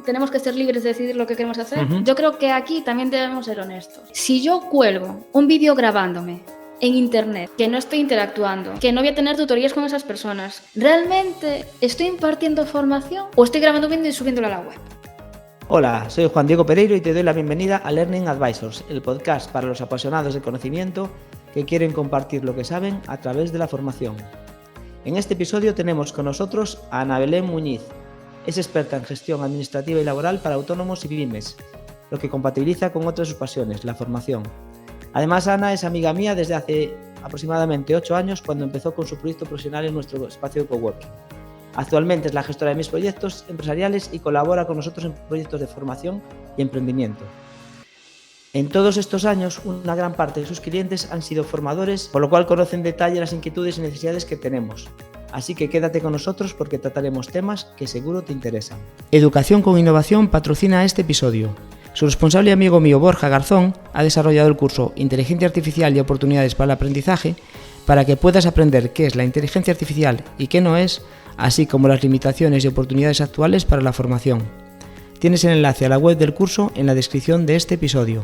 tenemos que ser libres de decidir lo que queremos hacer. Ujú. Yo creo que aquí también debemos ser honestos. Si yo cuelgo un vídeo grabándome en internet, que no estoy interactuando, que no voy a tener tutorías con esas personas, ¿realmente estoy impartiendo formación o estoy grabando un vídeo y subiéndolo a la web? Hola, soy Juan Diego Pereiro y te doy la bienvenida a Learning Advisors, el podcast para los apasionados del conocimiento que quieren compartir lo que saben a través de la formación. En este episodio tenemos con nosotros a Ana Belén Muñiz. Es experta en gestión administrativa y laboral para autónomos y pymes, lo que compatibiliza con otras de sus pasiones, la formación. Además, Ana es amiga mía desde hace aproximadamente 8 años, cuando empezó con su proyecto profesional en nuestro espacio de coworking. Actualmente es la gestora de mis proyectos empresariales y colabora con nosotros en proyectos de formación y emprendimiento. En todos estos años, una gran parte de sus clientes han sido formadores, por lo cual conocen en detalle las inquietudes y necesidades que tenemos. Así que quédate con nosotros porque trataremos temas que seguro te interesan. Educación con Innovación patrocina este episodio. Su responsable y amigo mío, Borja Garzón, ha desarrollado el curso Inteligencia Artificial y Oportunidades para el Aprendizaje para que puedas aprender qué es la inteligencia artificial y qué no es, así como las limitaciones y oportunidades actuales para la formación. Tienes el enlace a la web del curso en la descripción de este episodio.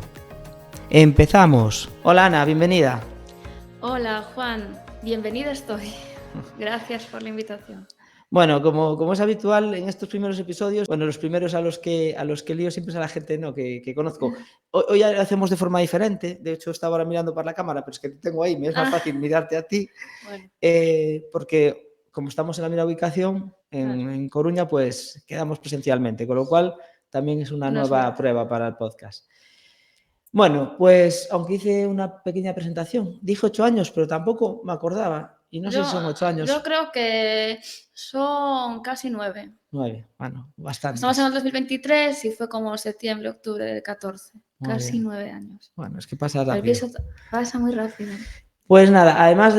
¡Empezamos! Hola Ana, bienvenida. Hola Juan, bienvenida estoy. Gracias por la invitación. Bueno, como es habitual en estos primeros episodios, los primeros a los que lío siempre es a la gente, ¿no?, que conozco. Hoy ya lo hacemos de forma diferente. De hecho, estaba ahora mirando para la cámara, pero es que te tengo ahí, me es más fácil mirarte a ti. Bueno. Porque como estamos en la misma ubicación, en Coruña, pues quedamos presencialmente, con lo cual también es una nueva prueba para el podcast. Bueno, pues aunque hice una pequeña presentación, dije 8 años, pero tampoco me acordaba. Y no sé si son 8 años. Yo creo que son casi 9. 9, bueno, bastante. Estamos en el 2023 y fue como septiembre, octubre del 14. Muy casi bien. 9 años. Bueno, es que pasa rápido. El piso pasa muy rápido. Pues nada, además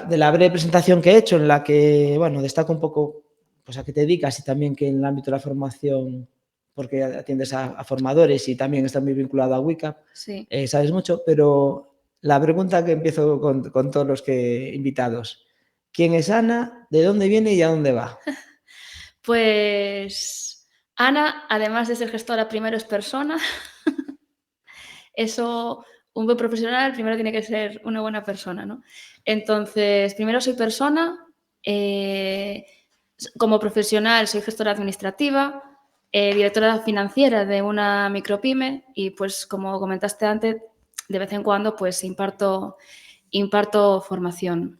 de la breve presentación que he hecho, en la que, destaco un poco pues a qué te dedicas y también que en el ámbito de la formación, porque atiendes a formadores y también estás muy vinculado a WICAP, sí. Sabes mucho, pero la pregunta que empiezo con todos los invitados: ¿quién es Ana? ¿De dónde viene y a dónde va? Pues Ana, además de ser gestora, primero es persona. Eso, un buen profesional primero tiene que ser una buena persona, ¿no? Entonces, primero soy persona. Como profesional soy gestora administrativa, directora financiera de una micropyme y, pues, como comentaste antes, de vez en cuando pues imparto formación.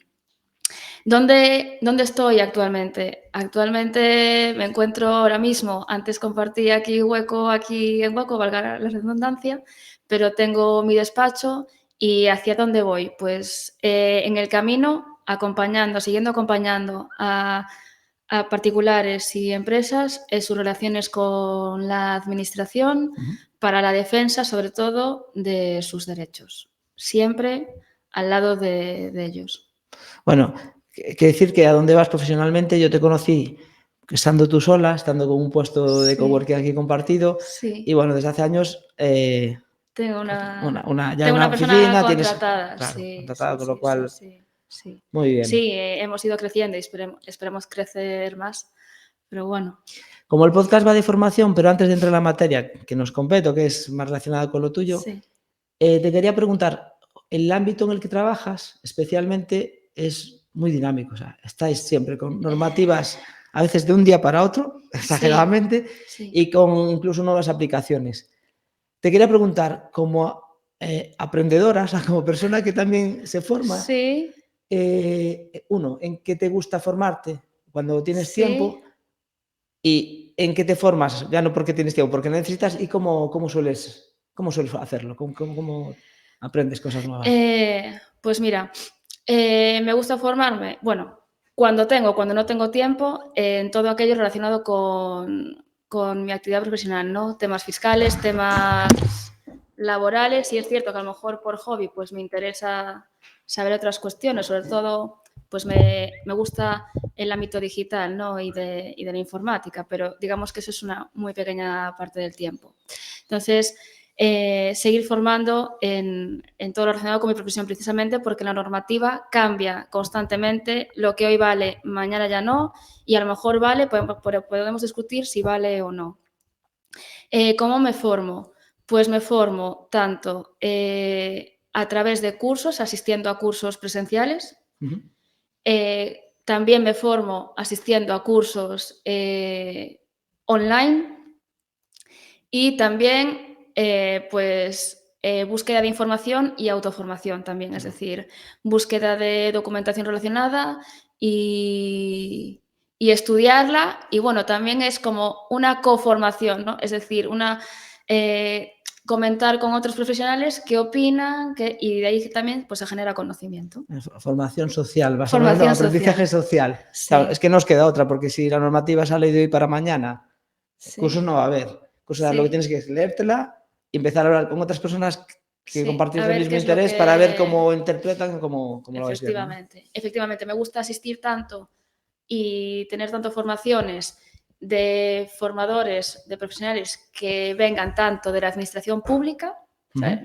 ¿Dónde estoy actualmente? Actualmente me encuentro ahora mismo, antes compartí aquí en hueco, valga la redundancia, pero tengo mi despacho. ¿Y hacia dónde voy? Pues en el camino, siguiendo acompañando a particulares y empresas en sus relaciones con la administración, para la defensa, sobre todo, de sus derechos. Siempre al lado de ellos. Bueno, que decir que a dónde vas profesionalmente, yo te conocí estando tú sola, estando con un puesto de coworking aquí compartido. Sí. Y bueno, desde hace años tengo una oficina, persona contratada. Claro, Sí, contratada, con lo cual sí. Muy bien. Sí, hemos ido creciendo y esperemos crecer más, pero bueno. Como el podcast va de formación, pero antes de entrar en la materia que nos compete, que es más relacionada con lo tuyo, sí. Te quería preguntar, el ámbito en el que trabajas especialmente es muy dinámico, o sea, estáis siempre con normativas a veces de un día para otro, exageradamente, sí. Y con incluso nuevas aplicaciones. Te quería preguntar, como aprendedora, o sea, como persona que también se forma, sí. Uno, ¿en qué te gusta formarte cuando tienes Sí. tiempo? ¿Y en qué te formas? Ya no porque tienes tiempo, porque necesitas. ¿Y cómo sueles hacerlo? ¿Cómo aprendes cosas nuevas? Pues mira, me gusta formarme, bueno, cuando no tengo tiempo, en todo aquello relacionado con mi actividad profesional, ¿no? Temas fiscales, temas laborales, y es cierto que a lo mejor por hobby pues me interesa saber otras cuestiones, sobre todo pues me gusta el ámbito digital, ¿no? y de la informática, pero digamos que eso es una muy pequeña parte del tiempo. Entonces, seguir formando en todo lo relacionado con mi profesión, precisamente porque la normativa cambia constantemente. Lo que hoy vale, mañana ya no, y a lo mejor vale, podemos discutir si vale o no. ¿Cómo me formo? Pues me formo tanto a través de cursos, asistiendo a cursos presenciales. También me formo asistiendo a cursos online y también búsqueda de información y autoformación también, es decir, búsqueda de documentación relacionada y estudiarla. Y bueno, también es como una coformación, ¿no? Es decir, comentar con otros profesionales qué opinan y de ahí también pues, se genera conocimiento. Formación social, básicamente, Formación aprendizaje social. Sí. Claro, es que no os queda otra, porque si la normativa sale de hoy para mañana, Sí. cursos no va a haber. Cursos, lo que tienes que es leértela y empezar a hablar con otras personas que compartís el mismo interés para ver cómo interpretan, cómo lo vais viendo, ¿no? Efectivamente, me gusta asistir tanto y tener tanto formaciones de formadores, de profesionales que vengan tanto de la administración pública,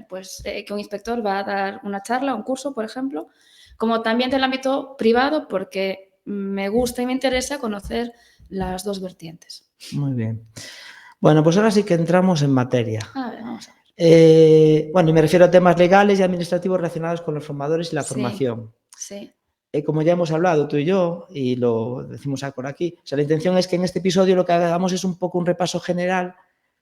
pues que un inspector va a dar una charla, un curso, por ejemplo, como también del ámbito privado, porque me gusta y me interesa conocer las dos vertientes. Muy bien. Bueno, pues ahora sí que entramos en materia. A ver, vamos a ver. Bueno, y me refiero a temas legales y administrativos relacionados con los formadores y la formación. Sí. Como ya hemos hablado tú y yo, y lo decimos por aquí, o sea, la intención es que en este episodio lo que hagamos es un poco un repaso general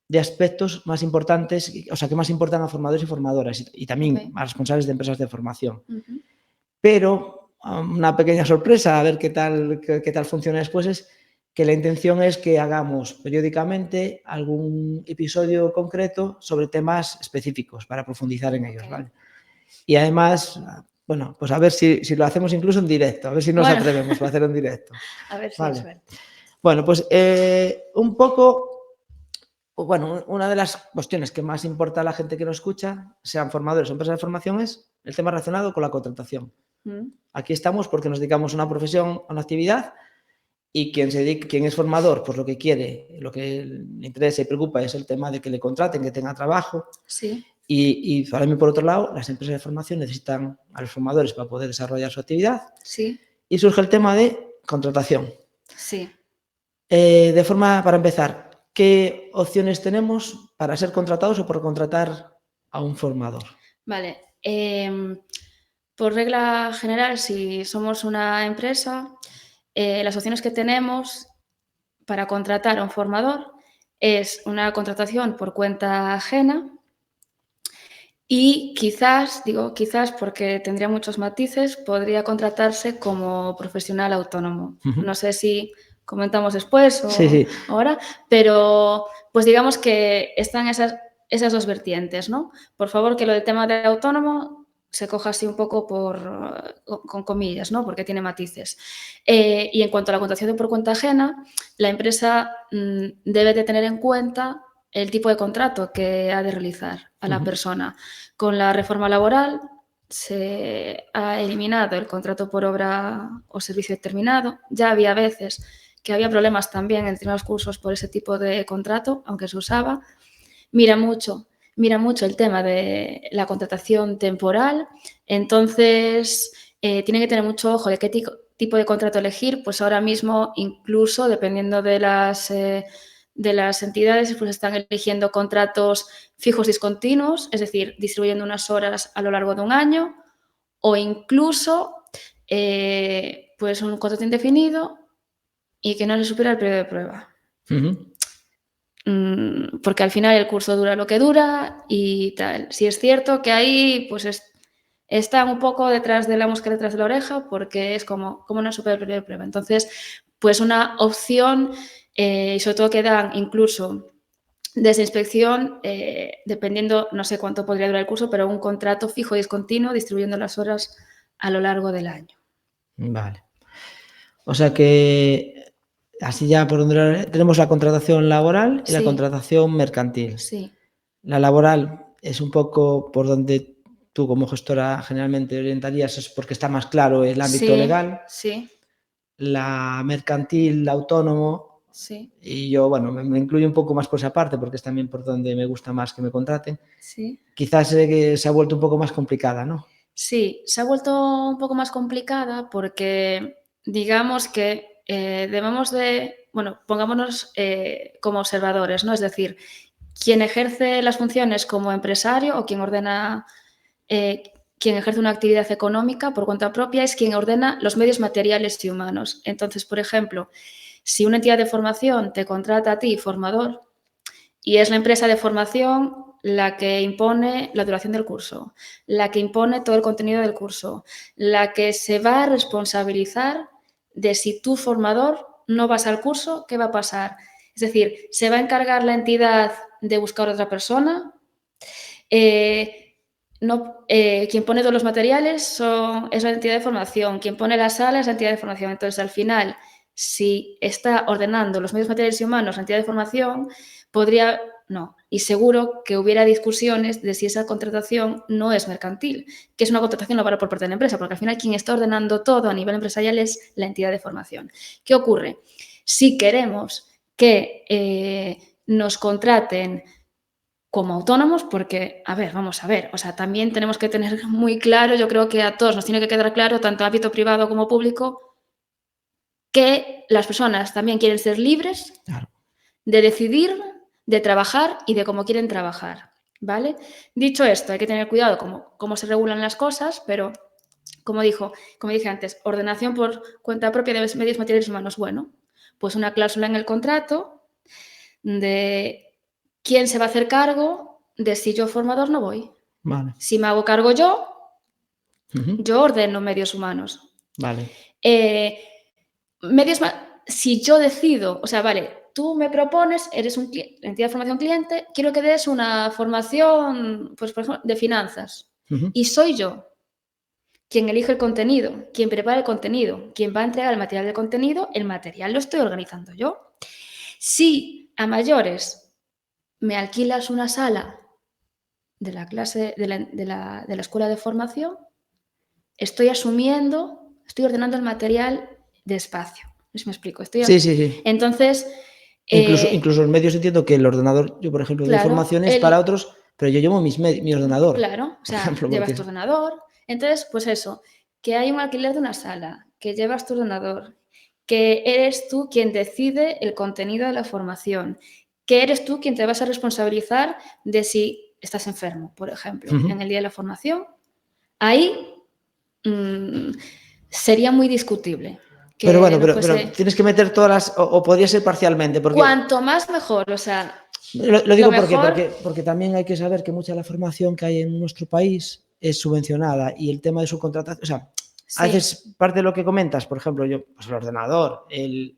de aspectos más importantes, o sea, que más importan a formadores y formadoras y también a responsables de empresas de formación. Pero una pequeña sorpresa, a ver qué tal funciona después, es que la intención es que hagamos periódicamente algún episodio concreto sobre temas específicos para profundizar en ellos, ¿vale? Y además, bueno, pues a ver si lo hacemos incluso en directo, a ver si nos atrevemos a hacer en directo. A ver si hay suerte. Bueno, pues un poco, bueno, una de las cuestiones que más importa a la gente que nos escucha, sean formadores o empresas de formación, es el tema relacionado con la contratación. Aquí estamos porque nos dedicamos a una profesión, a una actividad, y quien es formador, pues lo que quiere, lo que le interesa y preocupa es el tema de que le contraten, que tenga trabajo. Sí. Y para mí, por otro lado, las empresas de formación necesitan a los formadores para poder desarrollar su actividad. Sí. Y surge el tema de contratación. Sí. Para empezar, ¿qué opciones tenemos para ser contratados o por contratar a un formador? Vale. Por regla general, si somos una empresa, las opciones que tenemos para contratar a un formador es una contratación por cuenta ajena y quizás, digo quizás porque tendría muchos matices, podría contratarse como profesional autónomo. No sé si comentamos después o ahora, pero pues digamos que están esas dos vertientes, ¿no? Por favor, que lo del tema de autónomo se coja así un poco con comillas, ¿no? Porque tiene matices. Y en cuanto a la contratación por cuenta ajena, la empresa debe de tener en cuenta el tipo de contrato que ha de realizar a la persona. Con la reforma laboral se ha eliminado el contrato por obra o servicio determinado. Ya había veces que había problemas también en determinados cursos por ese tipo de contrato, aunque se usaba. Mira mucho el tema de la contratación temporal. Entonces, tiene que tener mucho ojo de qué tipo de contrato elegir. Pues ahora mismo, incluso dependiendo de las entidades, pues están eligiendo contratos fijos discontinuos, es decir, distribuyendo unas horas a lo largo de un año, o incluso pues un contrato indefinido y que no se supera el periodo de prueba. Porque al final el curso dura lo que dura y tal. Sí es cierto que ahí pues están un poco detrás de la mosca, detrás de la oreja, porque es como no supera el periodo de prueba. Entonces, pues una opción, y sobre todo que dan incluso desde inspección, dependiendo, no sé cuánto podría durar el curso, pero un contrato fijo y discontinuo distribuyendo las horas a lo largo del año. Vale. O sea que así ya por donde tenemos la contratación laboral y la contratación mercantil. Sí. La laboral es un poco por donde tú como gestora generalmente orientarías, es porque está más claro el ámbito legal. Sí. La mercantil, autónomo. Sí. Y yo, bueno, me incluyo un poco más por esa parte porque es también por donde me gusta más que me contraten. Sí. Quizás se ha vuelto un poco más complicada, ¿no? Sí, se ha vuelto un poco más complicada porque digamos que debemos de, bueno, pongámonos como observadores, ¿no? Es decir, quien ejerce las funciones como empresario o quien ordena, quien ejerce una actividad económica por cuenta propia es quien ordena los medios materiales y humanos. Entonces, por ejemplo, si una entidad de formación te contrata a ti, formador, y es la empresa de formación la que impone la duración del curso, la que impone todo el contenido del curso, la que se va a responsabilizar de si tu formador no vas al curso, ¿qué va a pasar? Es decir, ¿se va a encargar la entidad de buscar a otra persona? Quien pone todos los materiales es la entidad de formación, quien pone la sala es la entidad de formación. Entonces, al final, si está ordenando los medios materiales y humanos la entidad de formación, no, y seguro que hubiera discusiones de si esa contratación no es mercantil, que es una contratación laboral por parte de la empresa, porque al final quien está ordenando todo a nivel empresarial es la entidad de formación. ¿Qué ocurre? Si queremos que nos contraten como autónomos, porque, vamos a ver, o sea, también tenemos que tener muy claro, yo creo que a todos nos tiene que quedar claro, tanto en ámbito privado como público, que las personas también quieren ser libres de decidir, de trabajar y de cómo quieren trabajar, ¿vale? Dicho esto, hay que tener cuidado cómo se regulan las cosas, pero como dije antes, ordenación por cuenta propia de medios materiales humanos. Bueno, pues una cláusula en el contrato de quién se va a hacer cargo de si yo formador no voy. Vale. Si me hago cargo yo, yo ordeno medios humanos. Vale. Si yo decido, o sea, vale, tú me propones, eres la entidad de formación cliente, quiero que des una formación, pues por ejemplo, de finanzas. Y soy yo quien elige el contenido, quien prepara el contenido, quien va a entregar el material del contenido, el material lo estoy organizando yo. Si a mayores me alquilas una sala de la clase de la escuela de formación, estoy ordenando el material despacio. No sé si me explico. Sí. Entonces... Incluso los medios, entiendo que el ordenador, yo por ejemplo, de formación es para otros, pero yo llevo mi ordenador. Claro, o sea, llevas tu ordenador. Entonces, pues eso, que hay un alquiler de una sala, que llevas tu ordenador, que eres tú quien decide el contenido de la formación, que eres tú quien te vas a responsabilizar de si estás enfermo, por ejemplo, en el día de la formación. Ahí sería muy discutible. Pero bueno, pero tienes que meter todas las... O podría ser parcialmente. Porque cuanto más mejor, o sea... Lo digo porque también hay que saber que mucha de la formación que hay en nuestro país es subvencionada y el tema de subcontratación... O sea, a veces parte de lo que comentas, por ejemplo, pues el ordenador, el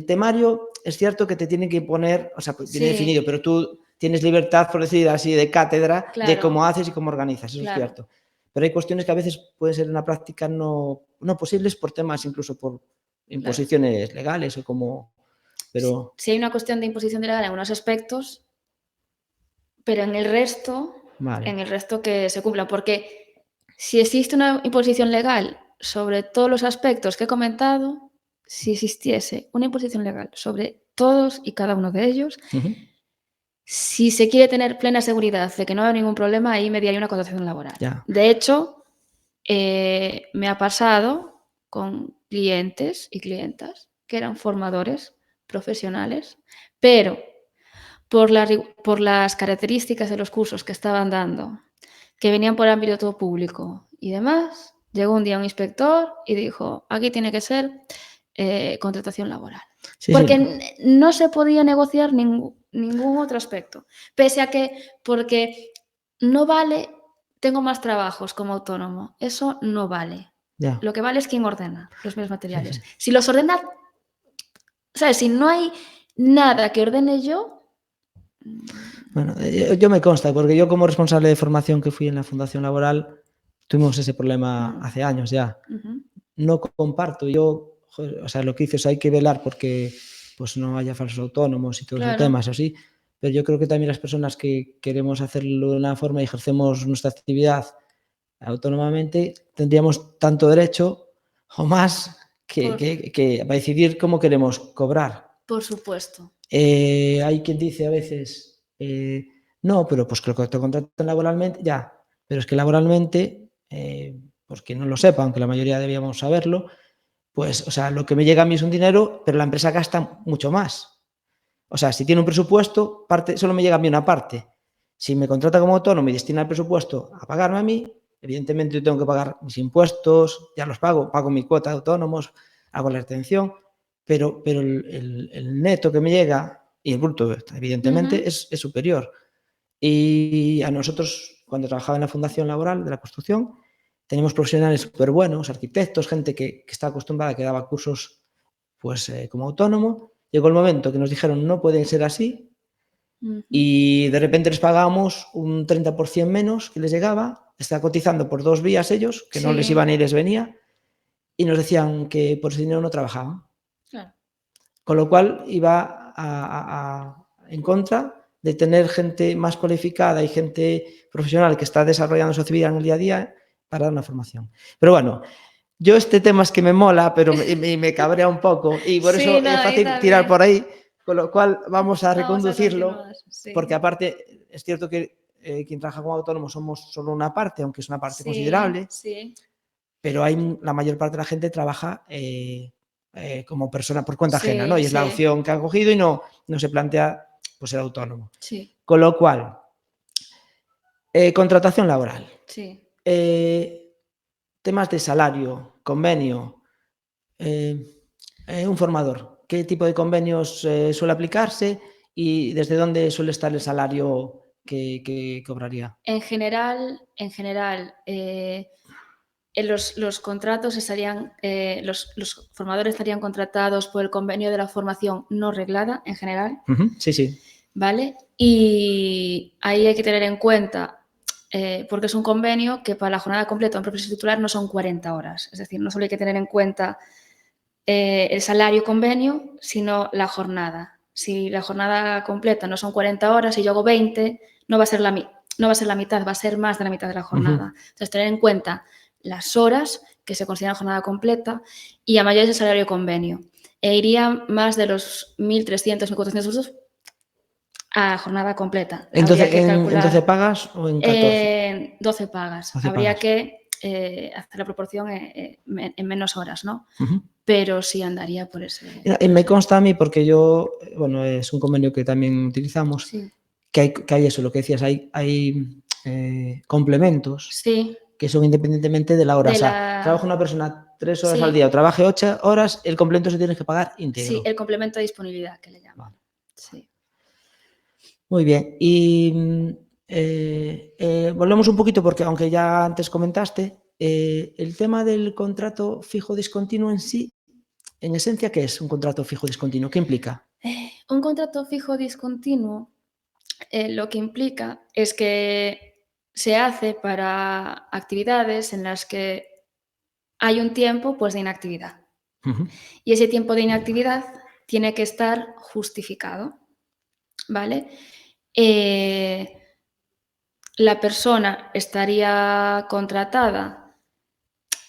temario, es cierto que te tienen que poner, o sea, viene definido, pero tú tienes libertad, por decir así, de cátedra, de cómo haces y cómo organizas, eso es cierto. Pero hay cuestiones que a veces pueden ser en la práctica no posibles por temas, incluso por imposiciones legales o como... Pero... Si hay una cuestión de imposición legal en algunos aspectos, pero en el resto que se cumpla, porque si existe una imposición legal sobre todos los aspectos que he comentado, si existiese una imposición legal sobre todos y cada uno de ellos, si se quiere tener plena seguridad de que no hay ningún problema, ahí mediaría una contratación laboral. De hecho, me ha pasado con clientes y clientas que eran formadores profesionales, pero por las características de los cursos que estaban dando, que venían por ámbito público y demás, llegó un día un inspector y dijo, aquí tiene que ser contratación laboral. Porque no se podía negociar ningún otro aspecto. Pese a porque no vale, tengo más trabajos como autónomo. Eso no vale. Lo que vale es quien ordena los medios materiales. Si los ordena, ¿sabes? Si no hay nada que ordene yo... Bueno, yo me consta, porque yo como responsable de formación que fui en la Fundación Laboral, tuvimos ese problema hace años ya. No comparto, o sea, lo que dices, hay que velar porque pues no haya falsos autónomos y todos esos temas así, pero yo creo que también las personas que queremos hacerlo de una forma y ejercemos nuestra actividad autónomamente, tendríamos tanto derecho o más que para decidir cómo queremos cobrar. Por supuesto. Hay quien dice a veces, no, pero pues que lo contratan laboralmente, ya, pero es que laboralmente, pues que no lo sepa, aunque la mayoría debíamos saberlo, pues, o sea, lo que me llega a mí es un dinero, pero la empresa gasta mucho más. O sea, si tiene un presupuesto, solo me llega a mí una parte. Si me contrata como autónomo y destina el presupuesto a pagarme a mí, evidentemente yo tengo que pagar mis impuestos, ya los pago mi cuota de autónomos, hago la retención, pero el neto que me llega y el bruto, evidentemente, es superior. Y a nosotros, cuando trabajaba en la Fundación Laboral de la Construcción, teníamos profesionales súper buenos, arquitectos, gente que está acostumbrada, que daba cursos pues como autónomo. Llegó el momento que nos dijeron no pueden ser así y de repente les pagábamos un 30% menos que les llegaba, está cotizando por 2 vías ellos, que no les iba ni les venía, y nos decían que por ese dinero no trabajaban. Claro. Con lo cual iba en contra de tener gente más cualificada y gente profesional que está desarrollando su actividad en el día a día para dar una formación. Pero bueno, yo este tema es que me mola, pero me cabrea un poco y por eso es fácil tirar por ahí, con lo cual vamos a reconducirlo, porque aparte es cierto que quien trabaja como autónomo somos solo una parte, aunque es una parte considerable, pero la mayor parte de la gente trabaja como persona por cuenta ajena, ¿no? Y es la opción que ha cogido y no se plantea pues, ser autónomo. Con lo cual, contratación laboral. Temas de salario, convenio, un formador. ¿Qué tipo de convenios suele aplicarse y desde dónde suele estar el salario que cobraría? En general, los contratos estarían, los formadores estarían contratados por el convenio de la formación no reglada, en general. Sí. ¿Vale? Y ahí hay que tener en cuenta, porque es un convenio que para la jornada completa en profesor titular no son 40 horas. Es decir, no solo hay que tener en cuenta el salario convenio, sino la jornada. Si la jornada completa no son 40 horas y yo hago 20, no va a ser la mitad, va a ser más de la mitad de la jornada. Entonces, tener en cuenta las horas que se consideran jornada completa y a mayores el salario convenio. E iría más de los 1.300, 1.400 euros a jornada completa. Entonces, ¿en 12 pagas o en 14? En 12 pagas. Habría que hacer la proporción en menos horas, ¿no? Pero sí andaría por ese... Me consta a mí, porque yo, bueno, es un convenio que también utilizamos, que hay eso, lo que decías, hay complementos que son independientemente de la hora. O sea, trabaja una persona 3 horas al día o trabaje 8 horas, el complemento se tiene que pagar íntegro. Sí, el complemento de disponibilidad, que le llaman. Sí. Muy bien. Y volvemos un poquito, porque aunque ya antes comentaste, el tema del contrato fijo discontinuo en sí, en esencia, ¿qué es un contrato fijo discontinuo? ¿Qué implica? Un contrato fijo discontinuo lo que implica es que se hace para actividades en las que hay un tiempo pues, de inactividad. Y ese tiempo de inactividad tiene que estar justificado, ¿vale? La persona estaría contratada,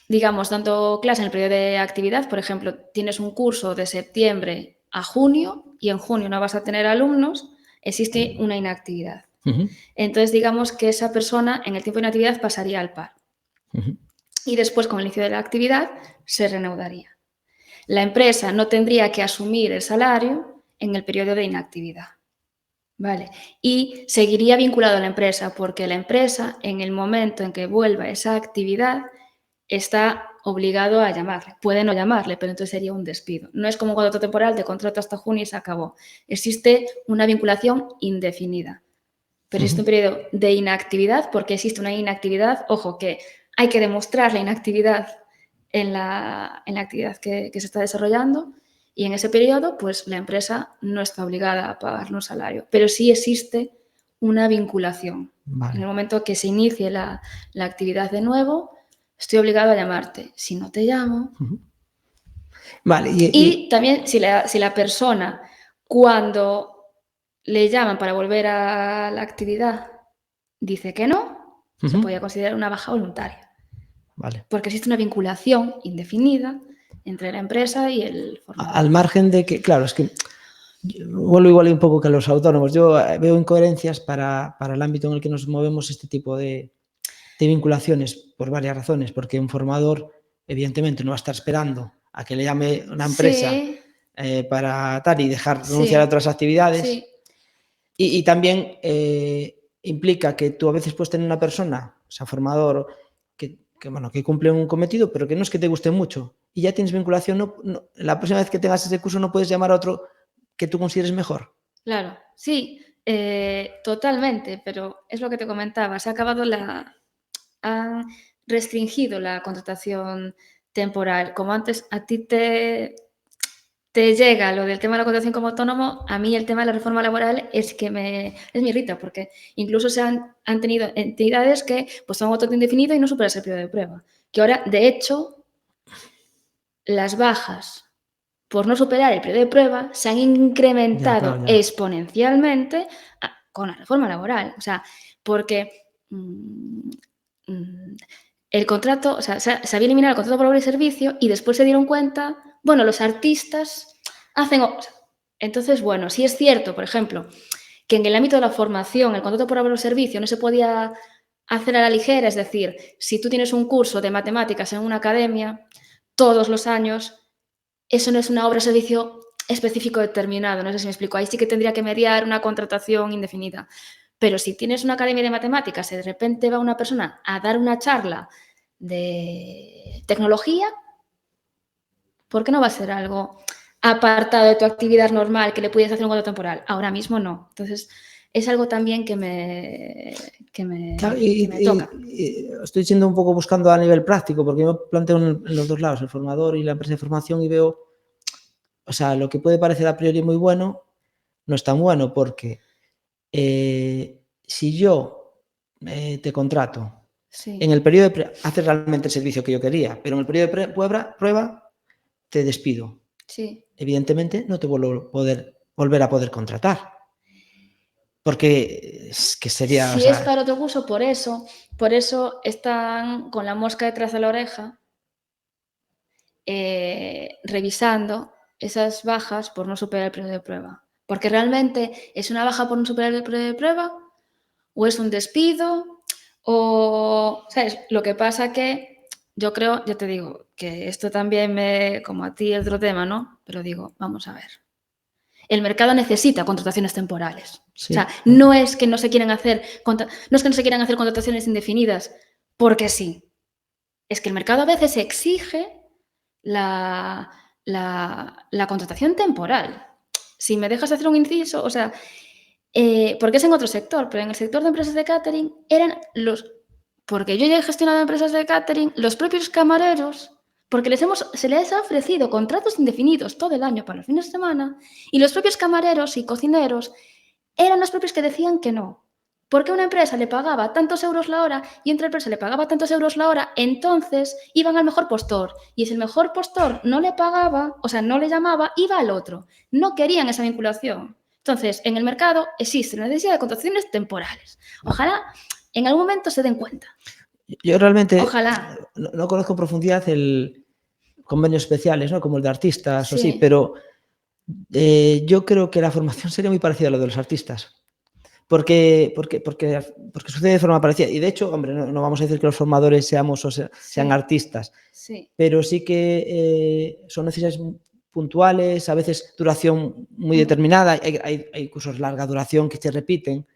digamos, dando clase en el periodo de actividad. Por ejemplo, tienes un curso de septiembre a junio y en junio no vas a tener alumnos, existe una inactividad. Entonces, digamos que esa persona en el tiempo de inactividad pasaría al paro. Y después, con el inicio de la actividad, se reanudaría. La empresa no tendría que asumir el salario en el periodo de inactividad. ¿Vale? Y seguiría vinculado a la empresa, porque la empresa, en el momento en que vuelva esa actividad, está obligado a llamarle. Puede no llamarle, pero entonces sería un despido. No es como contrato temporal, te contrato hasta junio y se acabó. Existe una vinculación indefinida. Pero existe un periodo de inactividad, porque existe una inactividad, ojo, que hay que demostrar la inactividad en la actividad que se está desarrollando, y en ese periodo, pues la empresa no está obligada a pagar un salario, pero sí existe una vinculación. En el momento que se inicie la actividad de nuevo, estoy obligado a llamarte. Si no te llamo... Y también si la persona, cuando le llaman para volver a la actividad, dice que no, se podría considerar una baja voluntaria. Porque existe una vinculación indefinida entre la empresa y el formador. Al margen de que, claro, es que vuelvo igual un poco que a los autónomos. Yo veo incoherencias para el ámbito en el que nos movemos este tipo de vinculaciones por varias razones, porque un formador evidentemente no va a estar esperando a que le llame una empresa para tal y dejar renunciar a otras actividades. Sí. Y también implica que tú a veces puedes tener una persona, o sea, formador, que cumple un cometido, pero que no es que te guste mucho. Y ya tienes vinculación, la próxima vez que tengas ese curso no puedes llamar a otro que tú consideres mejor. Claro, sí, totalmente, pero es lo que te comentaba, han restringido la contratación temporal. Como antes a ti te llega lo del tema de la contratación como autónomo, a mí el tema de la reforma laboral es que me irrita, porque incluso han tenido entidades que pues son autónomo indefinido y no superan el periodo de prueba. Que ahora, de hecho, las bajas por no superar el periodo de prueba se han incrementado exponencialmente con la reforma laboral. O sea, porque el contrato, o sea, se había eliminado el contrato por obra y servicio y después se dieron cuenta, bueno, los artistas hacen... Entonces, bueno, sí es cierto, por ejemplo, que en el ámbito de la formación el contrato por obra y servicio no se podía hacer a la ligera, es decir, si tú tienes un curso de matemáticas en una academia, todos los años, eso no es una obra o servicio específico determinado, no sé si me explico, ahí sí que tendría que mediar una contratación indefinida. Pero si tienes una academia de matemáticas y de repente va una persona a dar una charla de tecnología, ¿por qué no va a ser algo apartado de tu actividad normal que le pudieras hacer un contrato temporal? Ahora mismo no. Entonces, es algo también que me toca. Estoy siendo un poco buscando a nivel práctico, porque yo planteo en los dos lados, el formador y la empresa de formación, y veo, o sea, lo que puede parecer a priori muy bueno, no es tan bueno, porque si yo te contrato, Sí. en el periodo de prueba, haces realmente el servicio que yo quería, pero en el periodo de prueba te despido. Sí. Evidentemente no te vuelvo a volver a poder contratar. Porque es que sería... Si es para otro curso, por eso están con la mosca detrás de la oreja revisando esas bajas por no superar el periodo de prueba. Porque realmente es una baja por no superar el periodo de prueba o es un despido o... ¿Sabes? Lo que pasa que yo creo, ya te digo, que esto también como a ti otro tema, ¿no? Pero digo, vamos a ver. El mercado necesita contrataciones temporales. Sí. O sea, no es que no se quieran hacer contrataciones indefinidas porque sí. Es que el mercado a veces exige la contratación temporal. Si me dejas hacer un inciso, o sea, porque es en otro sector, pero en el sector de empresas de catering porque yo ya he gestionado empresas de catering, los propios camareros, porque se les ha ofrecido contratos indefinidos todo el año para los fines de semana, y los propios camareros y cocineros eran los propios que decían que no. Porque una empresa le pagaba tantos euros la hora y otra empresa le pagaba tantos euros la hora, entonces iban al mejor postor. Y si el mejor postor no le pagaba, o sea, no le llamaba, iba al otro. No querían esa vinculación. Entonces, en el mercado existe la necesidad de contrataciones temporales. Ojalá en algún momento se den cuenta. Yo realmente Ojalá. No conozco en profundidad el convenios especiales, ¿no? Como el de artistas, sí. O así, pero yo creo que la formación sería muy parecida a lo de los artistas. Porque sucede de forma parecida. Y de hecho, hombre, no vamos a decir que los formadores sean artistas, sí. Pero sí que son necesidades puntuales, a veces duración muy determinada. Hay cursos de larga duración que se repiten,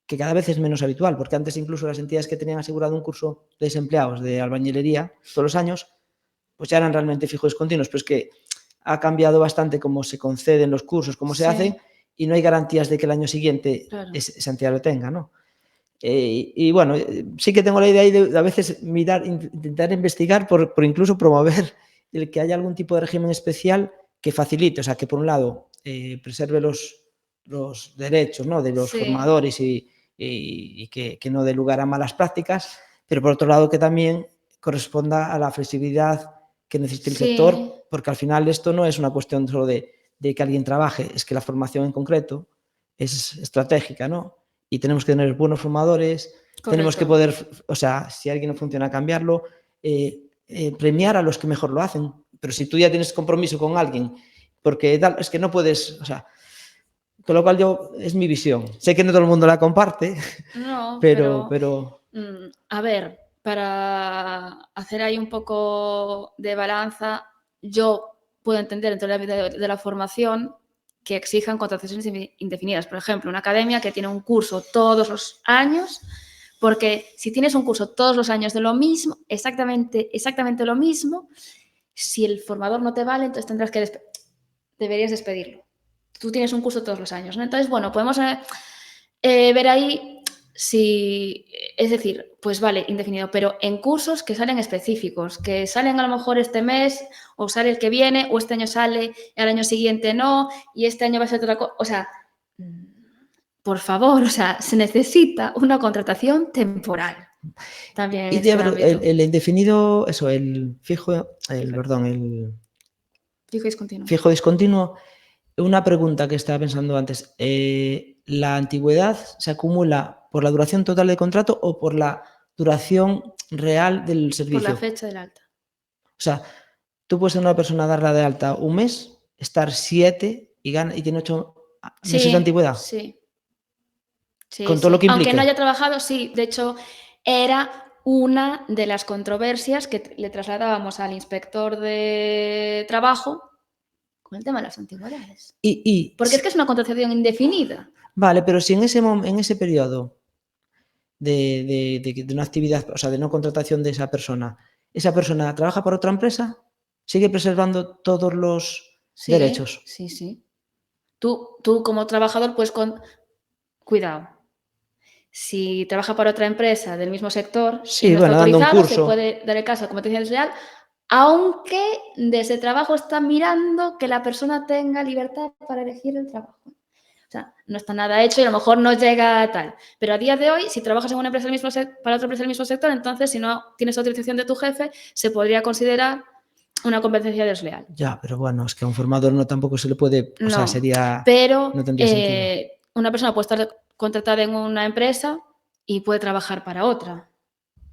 que cada vez es menos habitual, porque antes incluso las entidades que tenían asegurado un curso de desempleados de albañilería todos los años, pues ya eran realmente fijos y continuos, pero es que ha cambiado bastante cómo se conceden los cursos, cómo se hacen, y no hay garantías de que el año siguiente esa entidad lo tenga, ¿no? Y bueno, sí que tengo la idea ahí de a veces intentar investigar por incluso promover el que haya algún tipo de régimen especial que facilite, o sea, que por un lado preserve los derechos, ¿no?, de los formadores y que no dé lugar a malas prácticas, pero por otro lado que también corresponda a la flexibilidad que necesita el sector, porque al final esto no es una cuestión solo de que alguien trabaje, es que la formación en concreto es estratégica, ¿no? Y tenemos que tener buenos formadores, tenemos que poder, o sea, si alguien no funciona, cambiarlo, premiar a los que mejor lo hacen, pero si tú ya tienes compromiso con alguien, porque es que no puedes, o sea, con lo cual es mi visión. Sé que no todo el mundo la comparte, no, pero... A ver, para hacer ahí un poco de balanza, yo puedo entender dentro del ámbito de la formación que exijan contrataciones indefinidas. Por ejemplo, una academia que tiene un curso todos los años, porque si tienes un curso todos los años de lo mismo, exactamente lo mismo, si el formador no te vale, entonces deberías despedirlo. Tú tienes un curso todos los años, ¿no? Entonces, bueno, podemos ver ahí si, es decir, pues vale, indefinido, pero en cursos que salen específicos, que salen a lo mejor este mes, o sale el que viene, o este año sale, al año siguiente no, y este año va a ser otra cosa. O sea, por favor, o sea, se necesita una contratación temporal. También Y en este ámbito. el indefinido, eso, el fijo, Fijo y discontinuo. fijo discontinuo. Una pregunta que estaba pensando antes. ¿La antigüedad se acumula por la duración total del contrato o por la duración real del servicio? Por la fecha del alta. O sea, tú puedes ser una persona darla de alta un mes, estar 7 y tiene 8 meses de antigüedad. Sí. Con todo lo que implica. Aunque no haya trabajado, sí. De hecho, era una de las controversias que le trasladábamos al inspector de trabajo con el tema de las antigüedades. Porque es que es una contratación indefinida. Vale, pero si en ese periodo de una actividad, o sea, de no contratación de esa persona trabaja para otra empresa, sigue preservando todos los derechos. Sí. Tú como trabajador, pues cuidado. Si trabaja para otra empresa del mismo sector y no está autorizado, se puede dar el caso de competencia desleal, aunque desde trabajo está mirando que la persona tenga libertad para elegir el trabajo. O sea, no está nada hecho y a lo mejor no llega a tal. Pero a día de hoy, si trabajas en una empresa para otra empresa del mismo sector, entonces si no tienes autorización de tu jefe, se podría considerar una competencia desleal. Ya, pero bueno, es que a un formador no tampoco se le puede, o sea, sería... Pero no tendría sentido. Una persona puede estar contratada en una empresa y puede trabajar para otra.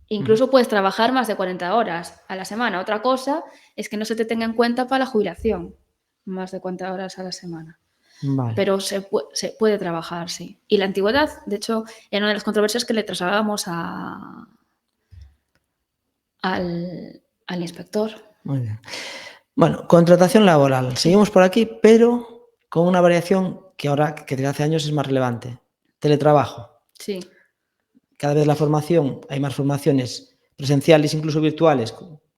Incluso puedes trabajar más de 40 horas a la semana. Otra cosa es que no se te tenga en cuenta para la jubilación, más de 40 horas a la semana. Vale. Pero se puede trabajar, sí. Y la antigüedad, de hecho, era una de las controversias que le trasladábamos al inspector. Muy bien. Bueno, contratación laboral. Seguimos por aquí, pero con una variación que ahora, que desde hace años es más relevante. Teletrabajo. Sí. Cada vez hay más formaciones presenciales, incluso virtuales,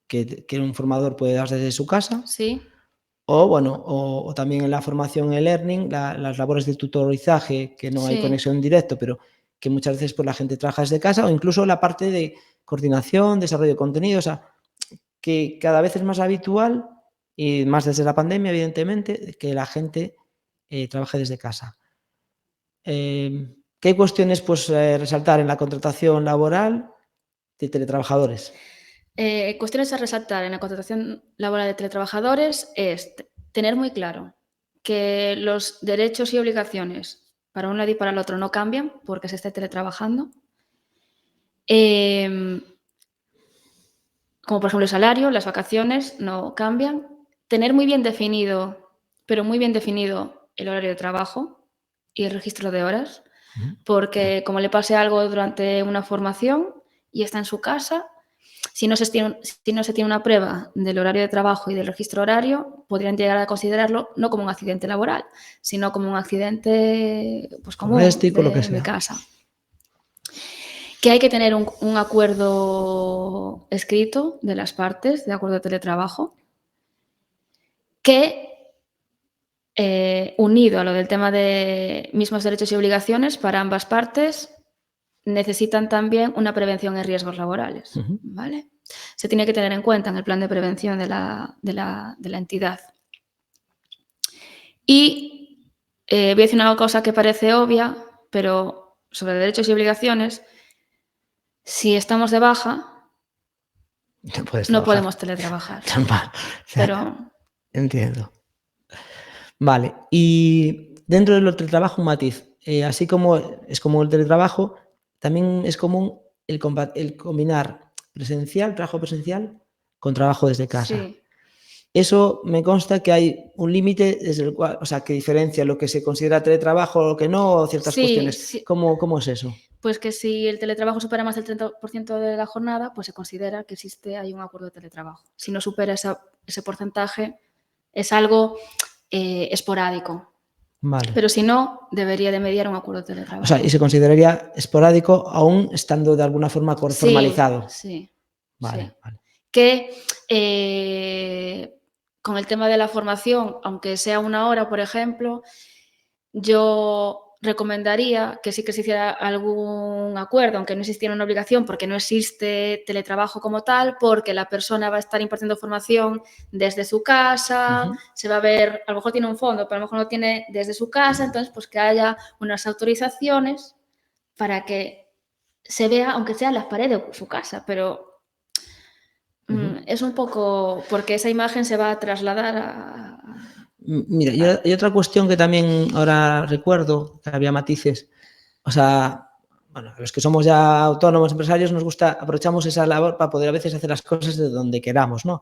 que un formador puede dar desde su casa. Sí. O también en la formación en learning, las labores de tutorizaje, que no hay conexión en directo, pero que muchas veces pues, la gente trabaja desde casa, o incluso la parte de coordinación, desarrollo de contenido, o sea, que cada vez es más habitual, y más desde la pandemia, evidentemente, que la gente trabaje desde casa. ¿Qué cuestiones pues, resaltar en la contratación laboral de teletrabajadores? Cuestiones a resaltar en la contratación laboral de teletrabajadores es tener muy claro que los derechos y obligaciones para un lado y para el otro no cambian porque se esté teletrabajando. Como por ejemplo el salario, las vacaciones no cambian. Tener muy bien definido, pero muy bien definido el horario de trabajo y el registro de horas, porque como le pase algo durante una formación y está en su casa, si no se tiene una prueba del horario de trabajo y del registro horario, podrían llegar a considerarlo no como un accidente laboral, sino como un accidente pues, común doméstico, lo que sea. de casa. Que hay que tener un acuerdo escrito de las partes, de acuerdo de teletrabajo, que unido a lo del tema de mismos derechos y obligaciones para ambas partes, necesitan también una prevención en riesgos laborales, ¿vale? Se tiene que tener en cuenta en el plan de prevención de la entidad. Y voy a decir una cosa que parece obvia, pero sobre derechos y obligaciones, si estamos de baja, no podemos teletrabajar. Pero... Entiendo. Vale, y dentro del teletrabajo un matiz. Así como es común el teletrabajo, también es común el combinar trabajo presencial con trabajo desde casa. Sí. Eso me consta que hay un límite desde el cual, o sea, que diferencia lo que se considera teletrabajo o lo que no, o ciertas cuestiones. Sí. ¿Cómo es eso? Pues que si el teletrabajo supera más del 30% de la jornada, pues se considera que hay un acuerdo de teletrabajo. Si no supera ese porcentaje, Es algo esporádico. Vale. Pero si no, debería de mediar un acuerdo de teletrabajo. O sea, y se consideraría esporádico aún estando de alguna forma formalizado. Sí. Vale, Sí. vale. Que con el tema de la formación, aunque sea 1 hora, por ejemplo, yo recomendaría que sí que se hiciera algún acuerdo, aunque no existiera una obligación, porque no existe teletrabajo como tal, porque la persona va a estar impartiendo formación desde su casa, se va a ver, a lo mejor tiene un fondo, pero a lo mejor no tiene desde su casa, entonces pues que haya unas autorizaciones para que se vea, aunque sea en las paredes de su casa, pero es un poco porque esa imagen se va a trasladar a... Mira, y otra cuestión que también ahora recuerdo, que había matices, o sea, bueno, a los que somos ya autónomos, empresarios, nos gusta, aprovechamos esa labor para poder a veces hacer las cosas de donde queramos, ¿no?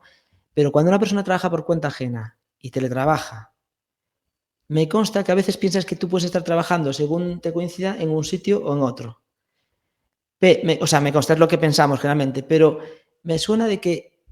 Pero cuando una persona trabaja por cuenta ajena y teletrabaja, me consta que a veces piensas que tú puedes estar trabajando según te coincida en un sitio o en otro. O sea, me consta, es lo que pensamos generalmente, pero me suena de que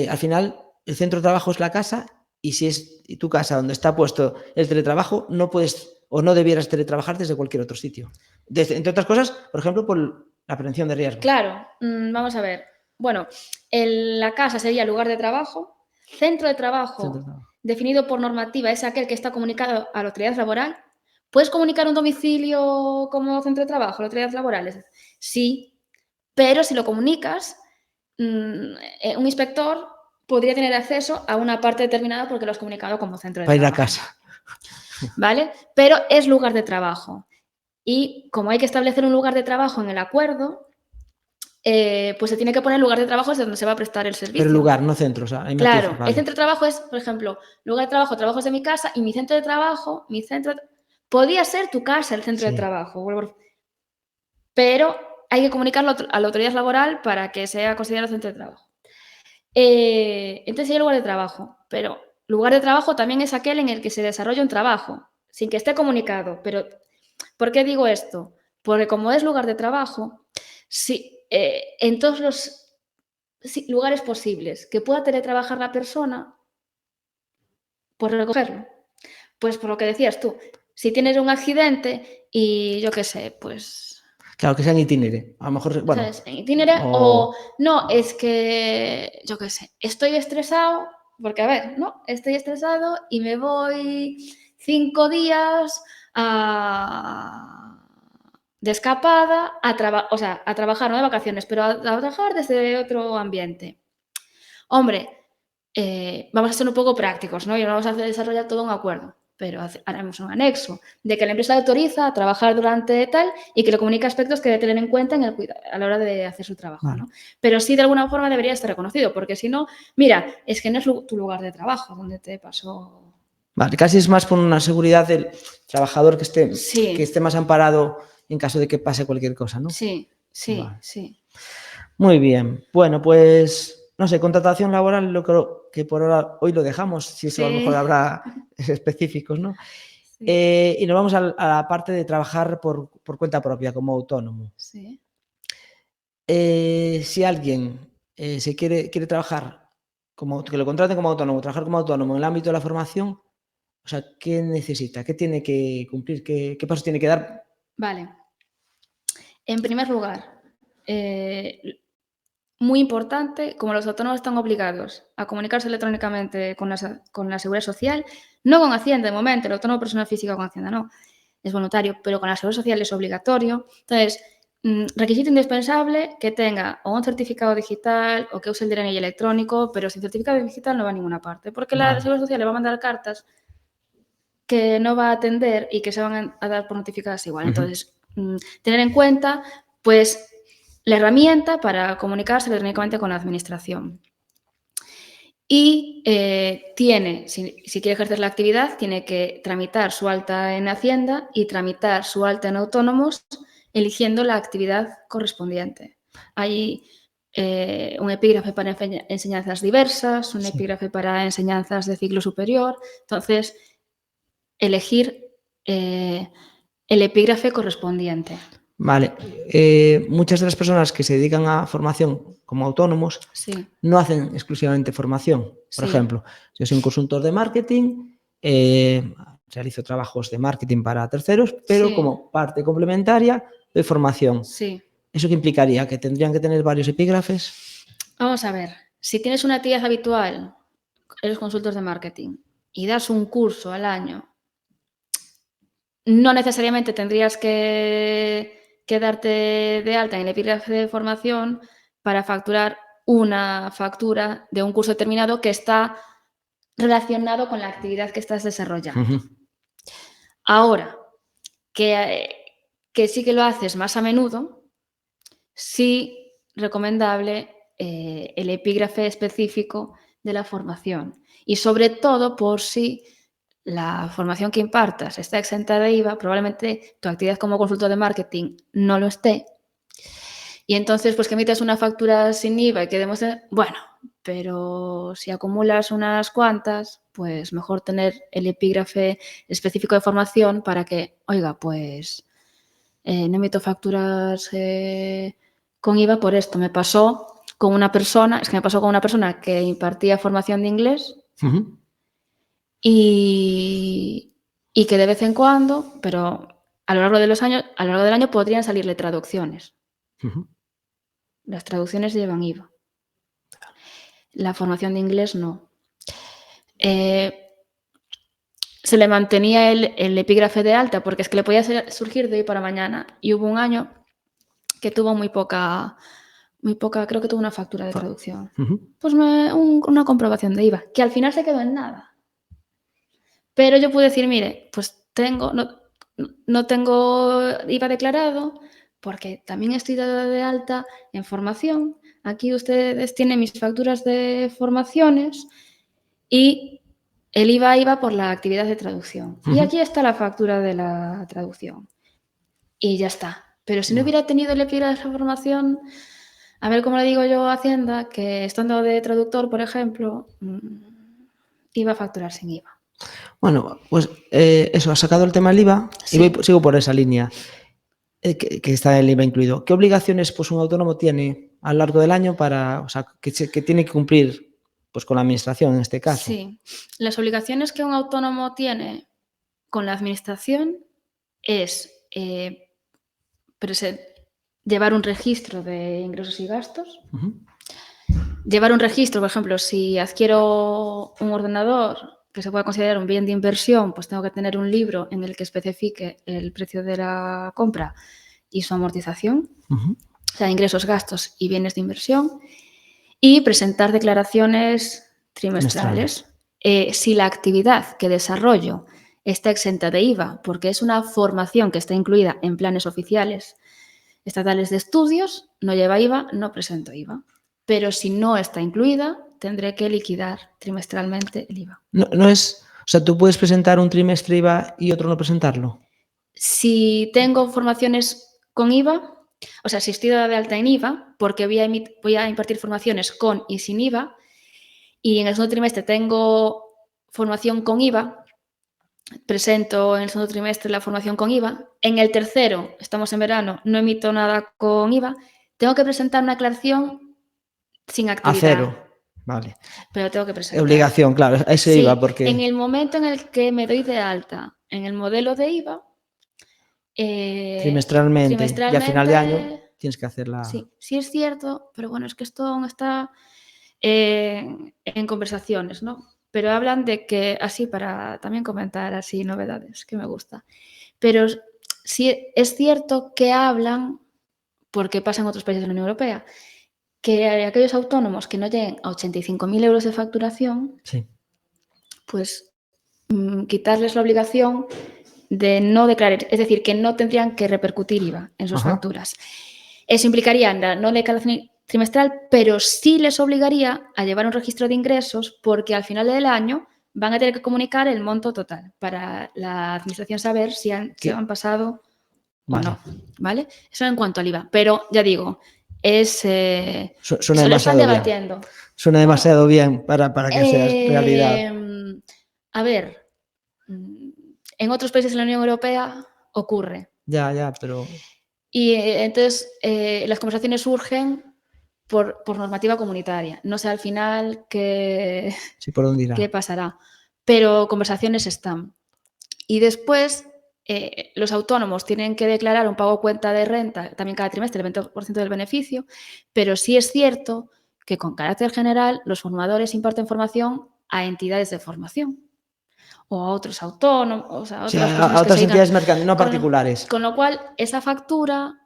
al final el centro de trabajo es la casa y si es tu casa donde está puesto el teletrabajo, no puedes o no debieras teletrabajar desde cualquier otro sitio. Entre otras cosas, por ejemplo, por la prevención de riesgo. Claro, vamos a ver. Bueno, la casa sería el lugar de trabajo. Centro de trabajo definido por normativa es aquel que está comunicado a la autoridad laboral. ¿Puedes comunicar un domicilio como centro de trabajo a las autoridades laborales? Sí, pero si lo comunicas, un inspector podría tener acceso a una parte determinada porque lo has comunicado como centro de trabajo. Para ir a casa. ¿Vale? Pero es lugar de trabajo. Y como hay que establecer un lugar de trabajo en el acuerdo, pues se tiene que poner lugar de trabajo desde donde se va a prestar el servicio. Pero lugar, no centro, o sea, hay claro, matices, vale. El centro de trabajo es, por ejemplo, lugar de trabajo, trabajos de mi casa y mi centro de trabajo, podría ser tu casa el centro de trabajo, pero hay que comunicarlo a la autoridad laboral para que sea considerado centro de trabajo. Entonces hay lugar de trabajo, pero lugar de trabajo también es aquel en el que se desarrolla un trabajo, sin que esté comunicado. Pero, ¿por qué digo esto? Porque como es lugar de trabajo, en todos los lugares posibles que pueda teletrabajar la persona, pues recogerlo. Pues por lo que decías tú, si tienes un accidente y yo qué sé, pues... Claro, que sea en itinere. A lo mejor, bueno... ¿sabes? En itinere o... No, es que, yo qué sé, estoy estresado, porque a ver, ¿no? Estoy estresado y me voy 5 días de escapada a trabajar, no de vacaciones, pero a trabajar desde otro ambiente. Hombre, vamos a ser un poco prácticos, ¿no? Y no vamos a desarrollar todo un acuerdo, pero haremos un anexo de que la empresa autoriza a trabajar durante tal y que le comunica aspectos que debe tener en cuenta a la hora de hacer su trabajo, ¿no? Pero sí, de alguna forma debería estar reconocido, porque si no, mira, es que no es tu lugar de trabajo donde te pasó... Vale, casi es más por una seguridad del trabajador que esté más amparado en caso de que pase cualquier cosa, ¿no? Sí. Vale. Muy bien. Bueno, pues, no sé, contratación laboral, lo creo que por ahora hoy lo dejamos, si eso a lo mejor habrá específicos, ¿no? Y nos vamos a la parte de trabajar por cuenta propia, como autónomo. Sí. Si alguien se quiere trabajar, que lo contraten como autónomo, trabajar como autónomo en el ámbito de la formación, o sea, ¿qué necesita? ¿Qué tiene que cumplir? ¿Qué pasos tiene que dar? Vale. En primer lugar, muy importante, como los autónomos están obligados a comunicarse electrónicamente con la Seguridad Social, no con Hacienda de momento, el autónomo persona física con Hacienda no, es voluntario, pero con la Seguridad Social es obligatorio. Entonces, requisito indispensable que tenga o un certificado digital o que use el DNI electrónico, pero sin certificado digital no va a ninguna parte, porque la Seguridad Social le va a mandar cartas que no va a atender y que se van a dar por notificadas igual. Entonces, tener en cuenta, pues, la herramienta para comunicarse electrónicamente con la administración. Y si quiere ejercer la actividad, tiene que tramitar su alta en Hacienda y tramitar su alta en autónomos, eligiendo la actividad correspondiente. Hay un epígrafe para enseñanzas diversas, un epígrafe para enseñanzas de ciclo superior. Entonces, elegir el epígrafe correspondiente. Vale. Muchas de las personas que se dedican a formación como autónomos Sí, no hacen exclusivamente formación. Por sí, ejemplo, yo soy un consultor de marketing, realizo trabajos de marketing para terceros, pero sí, como parte complementaria doy formación. sí. ¿Eso qué implicaría? ¿Que tendrían que tener varios epígrafes? Vamos a ver, si tienes una actividad habitual, eres consultor de marketing y das un curso al año, no necesariamente tendrías que darte de alta en el epígrafe de formación para facturar una factura de un curso determinado que está relacionado con la actividad que estás desarrollando. Ujú, Ahora, que, que sí que lo haces más a menudo, sí recomendable el epígrafe específico de la formación. Y sobre todo por si la formación que impartas está exenta de IVA, probablemente tu actividad como consultor de marketing no lo esté. Y entonces, pues que emitas una factura sin IVA y que demuestre, bueno, pero si acumulas unas cuantas, pues mejor tener el epígrafe específico de formación para que, oiga, pues no emito facturas con IVA por esto. Me pasó con una persona, es que me pasó con una persona que impartía formación de inglés ujú, y que de vez en cuando, pero a lo largo de los años, a lo largo del año podrían salirle traducciones. ujú. Las traducciones llevan IVA. La formación de inglés no. Se le mantenía el epígrafe de alta porque es que le podía surgir de hoy para mañana. Y hubo un año que tuvo muy poca, creo que tuvo una factura de traducción. Ujú. Pues una comprobación de IVA, que al final se quedó en nada. Pero yo pude decir, mire, pues no tengo IVA declarado porque también estoy dada de alta en formación. Aquí ustedes tienen mis facturas de formaciones y el IVA iba por la actividad de traducción. Y Ujú. aquí está la factura de la traducción. Y ya está. Pero si no Bueno, hubiera tenido el epígrafe de formación, a ver cómo le digo yo a Hacienda, que estando de traductor, por ejemplo, iba a facturar sin IVA. Bueno, pues eso, has sacado el tema del IVA y Sí. sigo por esa línea, que está el IVA incluido. ¿Qué obligaciones pues, un autónomo tiene a lo largo del año para, o sea, que tiene que cumplir pues, con la administración en este caso? Sí. Las obligaciones que un autónomo tiene con la administración es llevar un registro de ingresos y gastos. Ujú. Llevar un registro, por ejemplo, si adquiero un ordenador que se pueda considerar un bien de inversión, pues tengo que tener un libro en el que especifique el precio de la compra y su amortización, Ujú. o sea, ingresos, gastos y bienes de inversión, y presentar declaraciones Trimestrales. trimestrales. Si la actividad que desarrollo está exenta de IVA, porque es una formación que está incluida en planes oficiales estatales de estudios, no lleva IVA, no presento IVA. Pero si no está incluida, tendré que liquidar trimestralmente el IVA. No es, o sea, tú puedes presentar un trimestre IVA y otro no presentarlo. Si tengo formaciones con IVA, o sea, si estoy dada de alta en IVA, porque voy a impartir formaciones con y sin IVA, y en el segundo trimestre tengo formación con IVA, presento en el segundo trimestre la formación con IVA, en el tercero, estamos en verano, no emito nada con IVA, tengo que presentar una aclaración sin A actividad, cero. Vale. pero tengo que presentar. Obligación, claro, a ese IVA, Sí, en porque el momento en el que me doy de alta en el modelo de IVA, trimestralmente y a final de año trimestralmente, tienes que hacer la... sí es cierto, pero bueno, es que esto aún está en conversaciones, ¿no? Pero hablan de que, así para también comentar así novedades, que me gusta. Pero sí es cierto que hablan, porque pasa en otros países de la Unión Europea, que aquellos autónomos que no lleguen a 85.000 euros de facturación, Sí. pues quitarles la obligación de no declarar, es decir, que no tendrían que repercutir IVA en sus Ajá. facturas. Eso implicaría la no declaración trimestral, pero sí les obligaría a llevar un registro de ingresos porque al final del año van a tener que comunicar el monto total para la administración saber si se han pasado o Vale. no, ¿vale? Eso en cuanto al IVA. Pero ya digo, Suena se lo están demasiado bien. debatiendo. Suena Bueno, demasiado bien para que sea realidad. a ver, en otros países de la Unión Europea ocurre. Ya, pero... Y entonces las conversaciones surgen por normativa comunitaria. No sé al final qué ¿por dónde irá? pasará, pero conversaciones están. Y después los autónomos tienen que declarar un pago a cuenta de renta también cada trimestre, el 20% del beneficio, pero sí es cierto que con carácter general los formadores imparten formación a entidades de formación o a otros autónomos, a Sí, otras a personas que otras se dedican. entidades mercantiles, no particulares. Con lo cual, esa factura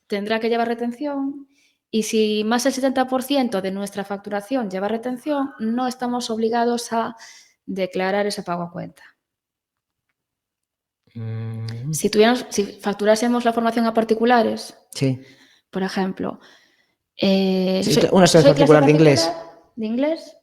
tendrá que llevar retención y si más del 70% de nuestra facturación lleva retención, no estamos obligados a declarar ese pago a cuenta. Si facturásemos la formación a particulares, Sí. por ejemplo, Sí, una clase soy clase particular de inglés,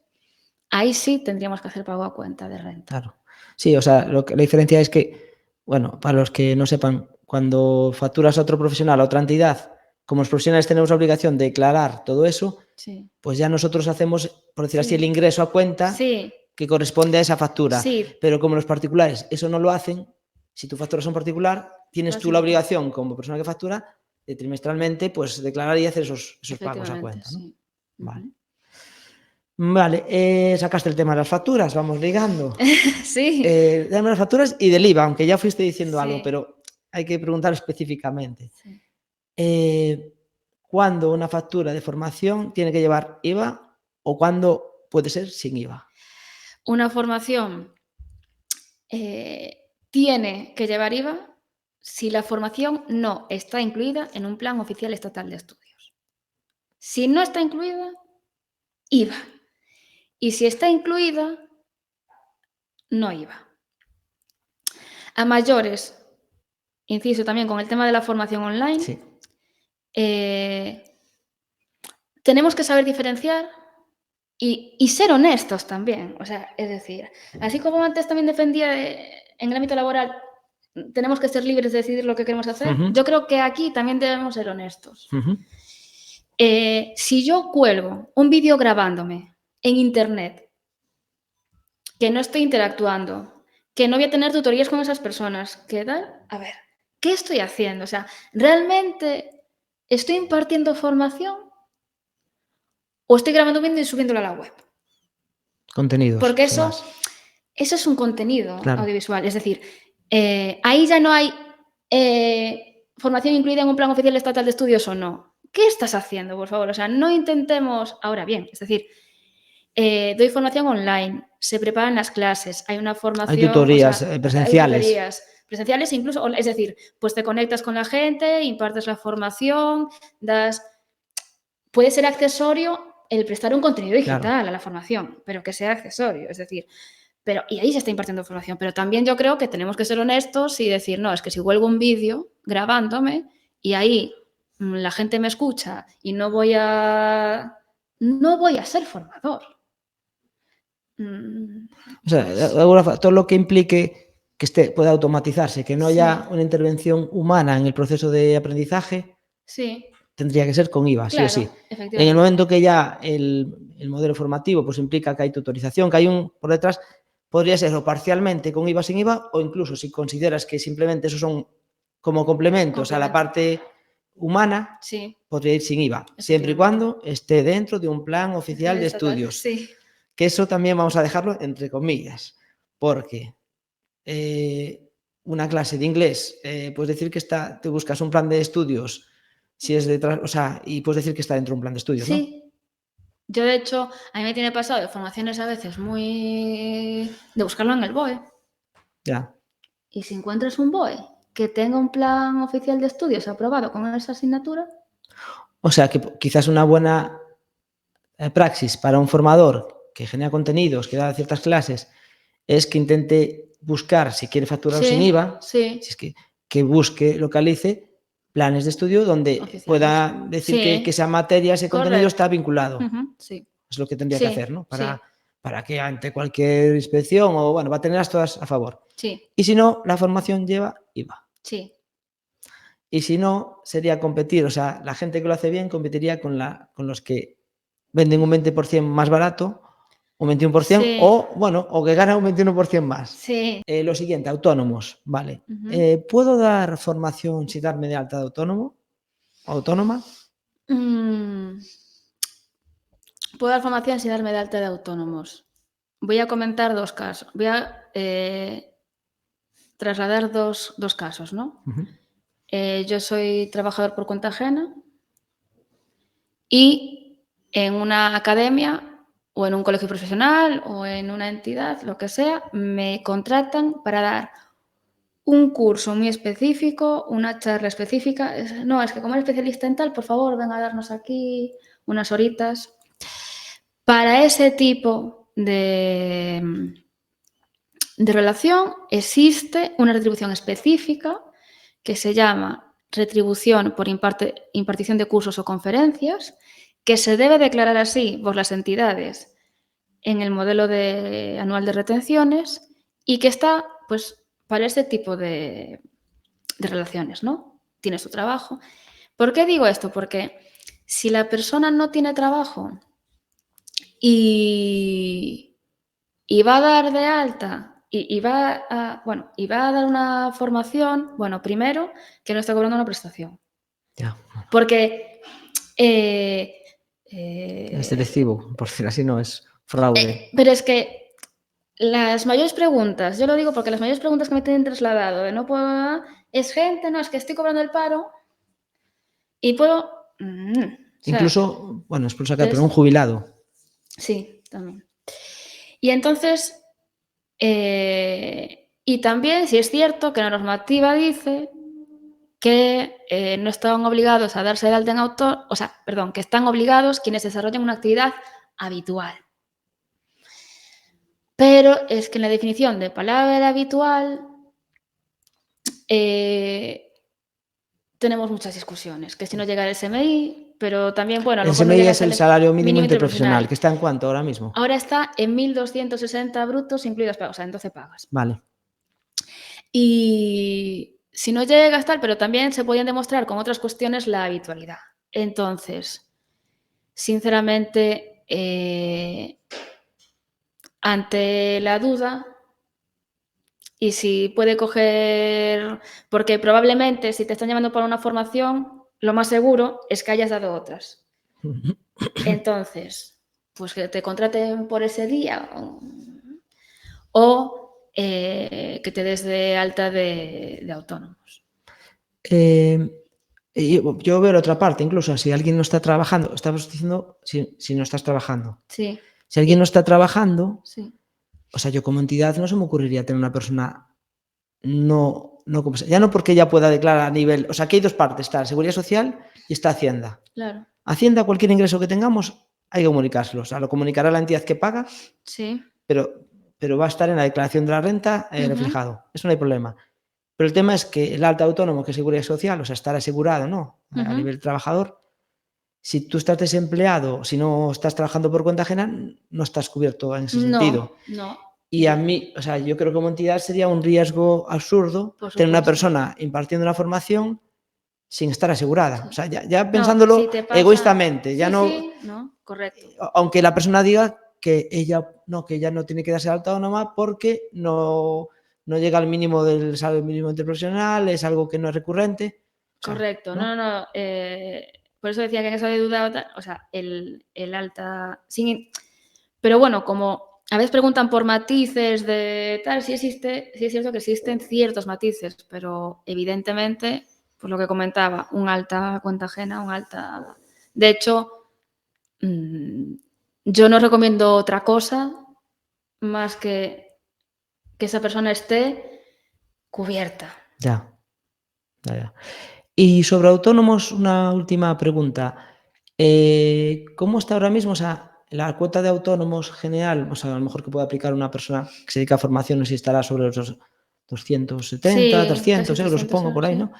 ahí sí tendríamos que hacer pago a cuenta de renta. Claro. Sí, o sea, la diferencia es que, bueno, para los que no sepan, cuando facturas a otro profesional, a otra entidad, como los profesionales tenemos la obligación de declarar todo eso, Sí. pues ya nosotros hacemos, por decir así, Sí. el ingreso a cuenta Sí. que corresponde a esa factura. Sí. Pero como los particulares eso no lo hacen, si tú facturas a un particular, tienes tú la obligación como persona que factura de trimestralmente pues declarar y hacer esos pagos a cuenta, ¿no? Sí. Vale. Vale, sacaste el tema de las facturas, vamos ligando. Sí. De las facturas y del IVA, aunque ya fuiste diciendo Sí. algo, pero hay que preguntar específicamente. Sí. ¿Cuándo una factura de formación tiene que llevar IVA o cuándo puede ser sin IVA? Una formación tiene que llevar IVA si la formación no está incluida en un plan oficial estatal de estudios. Si no está incluida, IVA. Y si está incluida, no IVA. A mayores, inciso también con el tema de la formación online, Sí. tenemos que saber diferenciar y ser honestos también. O sea, es decir, así como antes también defendía en el ámbito laboral, tenemos que ser libres de decidir lo que queremos hacer. Yo creo que aquí también debemos ser honestos. Si yo cuelgo un vídeo grabándome en internet, que no estoy interactuando, que no voy a tener tutorías con esas personas, que tal, a ver, ¿qué estoy haciendo? O sea, ¿realmente estoy impartiendo formación o estoy grabando un vídeo y subiéndolo a la web? Contenidos. Porque eso es un contenido audiovisual. Es decir, ahí ya no hay formación incluida en un plan oficial estatal de estudios o no. ¿Qué estás haciendo, por favor? O sea, no intentemos... Ahora bien, es decir, doy formación online, se preparan las clases, hay una formación... Hay tutorías presenciales. Hay tutorías presenciales incluso, es decir, pues te conectas con la gente, impartes la formación, puede ser accesorio el prestar un contenido digital a la formación, pero que sea accesorio, es decir... y ahí se está impartiendo formación, pero también yo creo que tenemos que ser honestos y decir, no, es que si cuelgo un vídeo grabándome y ahí la gente me escucha y no voy a ser formador. O sea, todo lo que implique que pueda automatizarse, que no haya una intervención humana en el proceso de aprendizaje, tendría que ser con IVA, claro, sí o sí. En el momento que ya el modelo formativo pues implica que hay tutorización, que hay por detrás, podría ser o parcialmente con IVA, sin IVA, o incluso si consideras que simplemente esos son como complementos a la parte humana, podría ir sin IVA, siempre y cuando esté dentro de un plan oficial de estudios. Sí. Que eso también vamos a dejarlo entre comillas, porque una clase de inglés, puedes decir que te buscas un plan de estudios, si es detrás, o sea, y puedes decir que está dentro de un plan de estudios, ¿no? Sí. Yo, de hecho, a mí me tiene pasado de formaciones a veces de buscarlo en el BOE. Ya. Y si encuentras un BOE que tenga un plan oficial de estudios aprobado con esa asignatura... O sea, que quizás una buena praxis para un formador que genera contenidos, que da ciertas clases, es que intente buscar, si quiere facturar sin IVA, si es que busque, localice planes de estudio donde pueda decir que esa materia, ese contenido está vinculado. Es lo que tendría que hacer, ¿no? Para que ante cualquier inspección o, bueno, va a tenerlas todas a favor. Y si no, la formación lleva IVA. Y si no, sería competir, o sea, la gente que lo hace bien competiría con los que venden un 20% más barato, un 21%, o, bueno, o que ganan un 21% más. Lo siguiente, autónomos, vale. ¿Puedo dar formación sin darme de alta de autónomo? ¿Autónoma? Puedo dar formación sin darme de alta de autónomos. Voy a comentar dos casos. Voy a trasladar dos casos, ¿no? Uh-huh. Yo soy trabajador por cuenta ajena y en una academia o en un colegio profesional o en una entidad, lo que sea, me contratan para dar un curso muy específico, una charla específica. No, es que como eres especialista en tal, por favor, venga a darnos aquí unas horitas. Para ese tipo de relación existe una retribución específica que se llama retribución por impartición de cursos o conferencias, que se debe declarar así por las entidades en el modelo anual de retenciones y que está, pues, para ese tipo de relaciones, ¿no? Tiene su trabajo. ¿Por qué digo esto? Porque si la persona no tiene trabajo y va a dar de alta y va a dar una formación, bueno, primero que no está cobrando una prestación. Ya. Porque Es selectivo, por decir así, no es fraude. pero es que las mayores preguntas, yo lo digo porque las mayores preguntas que me tienen trasladado de no puedo, es gente, no, es que estoy cobrando el paro y puedo... Incluso, bueno, es por sacar, pero un jubilado. Sí, también. Y entonces, y también, si es cierto que la normativa dice que no están obligados a darse de alta en autónomo, o sea, perdón, que están obligados quienes desarrollan una actividad habitual. Pero es que en la definición de palabra habitual tenemos muchas discusiones, que si no llega el SMI, pero también, bueno, a lo El mejor no SMI llega es el salario mínimo interprofesional, que está en cuánto ahora mismo. Ahora está en 1.260 brutos incluidos pagas, o sea, en 12 pagas. Vale. Y si no llega a estar, pero también se podían demostrar con otras cuestiones la habitualidad. Entonces, sinceramente, ante la duda, y si puede coger, porque probablemente si te están llamando para una formación, lo más seguro es que hayas dado otras. Entonces, pues que te contraten por ese día o que te des de alta de autónomos. Yo veo la otra parte, incluso si alguien no está trabajando, estamos diciendo si no estás trabajando. Sí. Si alguien no está trabajando, sí. O sea, yo como entidad no se me ocurriría tener una persona ya no porque ella pueda declarar a nivel, o sea, aquí hay dos partes, está la Seguridad Social y está Hacienda. Claro. Hacienda, cualquier ingreso que tengamos, hay que comunicárselo, o sea, lo comunicará la entidad que paga, sí. pero va a estar en la declaración de la renta reflejado, eso no hay problema. Pero el tema es que el alta autónomo, que es Seguridad Social, o sea, estar asegurado, ¿no? A nivel trabajador, si tú estás desempleado, si no estás trabajando por cuenta ajena, no estás cubierto en ese sentido. No. Y a mí, o sea, yo creo que como entidad sería un riesgo absurdo tener una persona impartiendo la formación sin estar asegurada. O sea, ya pensándolo egoístamente, ya no, correcto. Aunque la persona diga que ella no tiene que darse de alta autónoma porque no llega al mínimo del salario mínimo interprofesional, es algo que no es recurrente. Correcto, no. Por eso decía que en eso de duda, o sea, el alta... Pero bueno, como a veces preguntan por matices de tal, sí es cierto que existen ciertos matices, pero evidentemente, pues lo que comentaba, un alta cuenta ajena, un alta... De hecho, yo no recomiendo otra cosa más que esa persona esté cubierta. Ya. Y sobre autónomos, una última pregunta. ¿Cómo está ahora mismo? O sea, la cuota de autónomos general, o sea, a lo mejor que puede aplicar una persona que se dedica a formación, no sé si estará sobre los 270, 300 euros, supongo, por ahí, ¿no?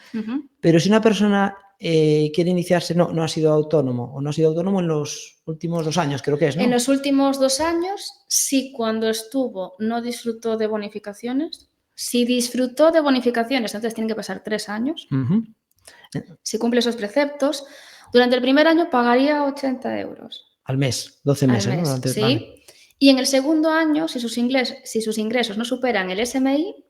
Pero si una persona quiere iniciarse, no ha sido autónomo, o no ha sido autónomo en los últimos 2 años, creo que es, ¿no? En los últimos 2 años, sí, cuando estuvo, no disfrutó de bonificaciones. Si disfrutó de bonificaciones, entonces tienen que pasar 3 años. Si cumple esos preceptos, durante el primer año pagaría 80 euros. Al mes, 12 meses, ¿no? Sí. Y en el segundo año, si sus ingresos no superan el SMI,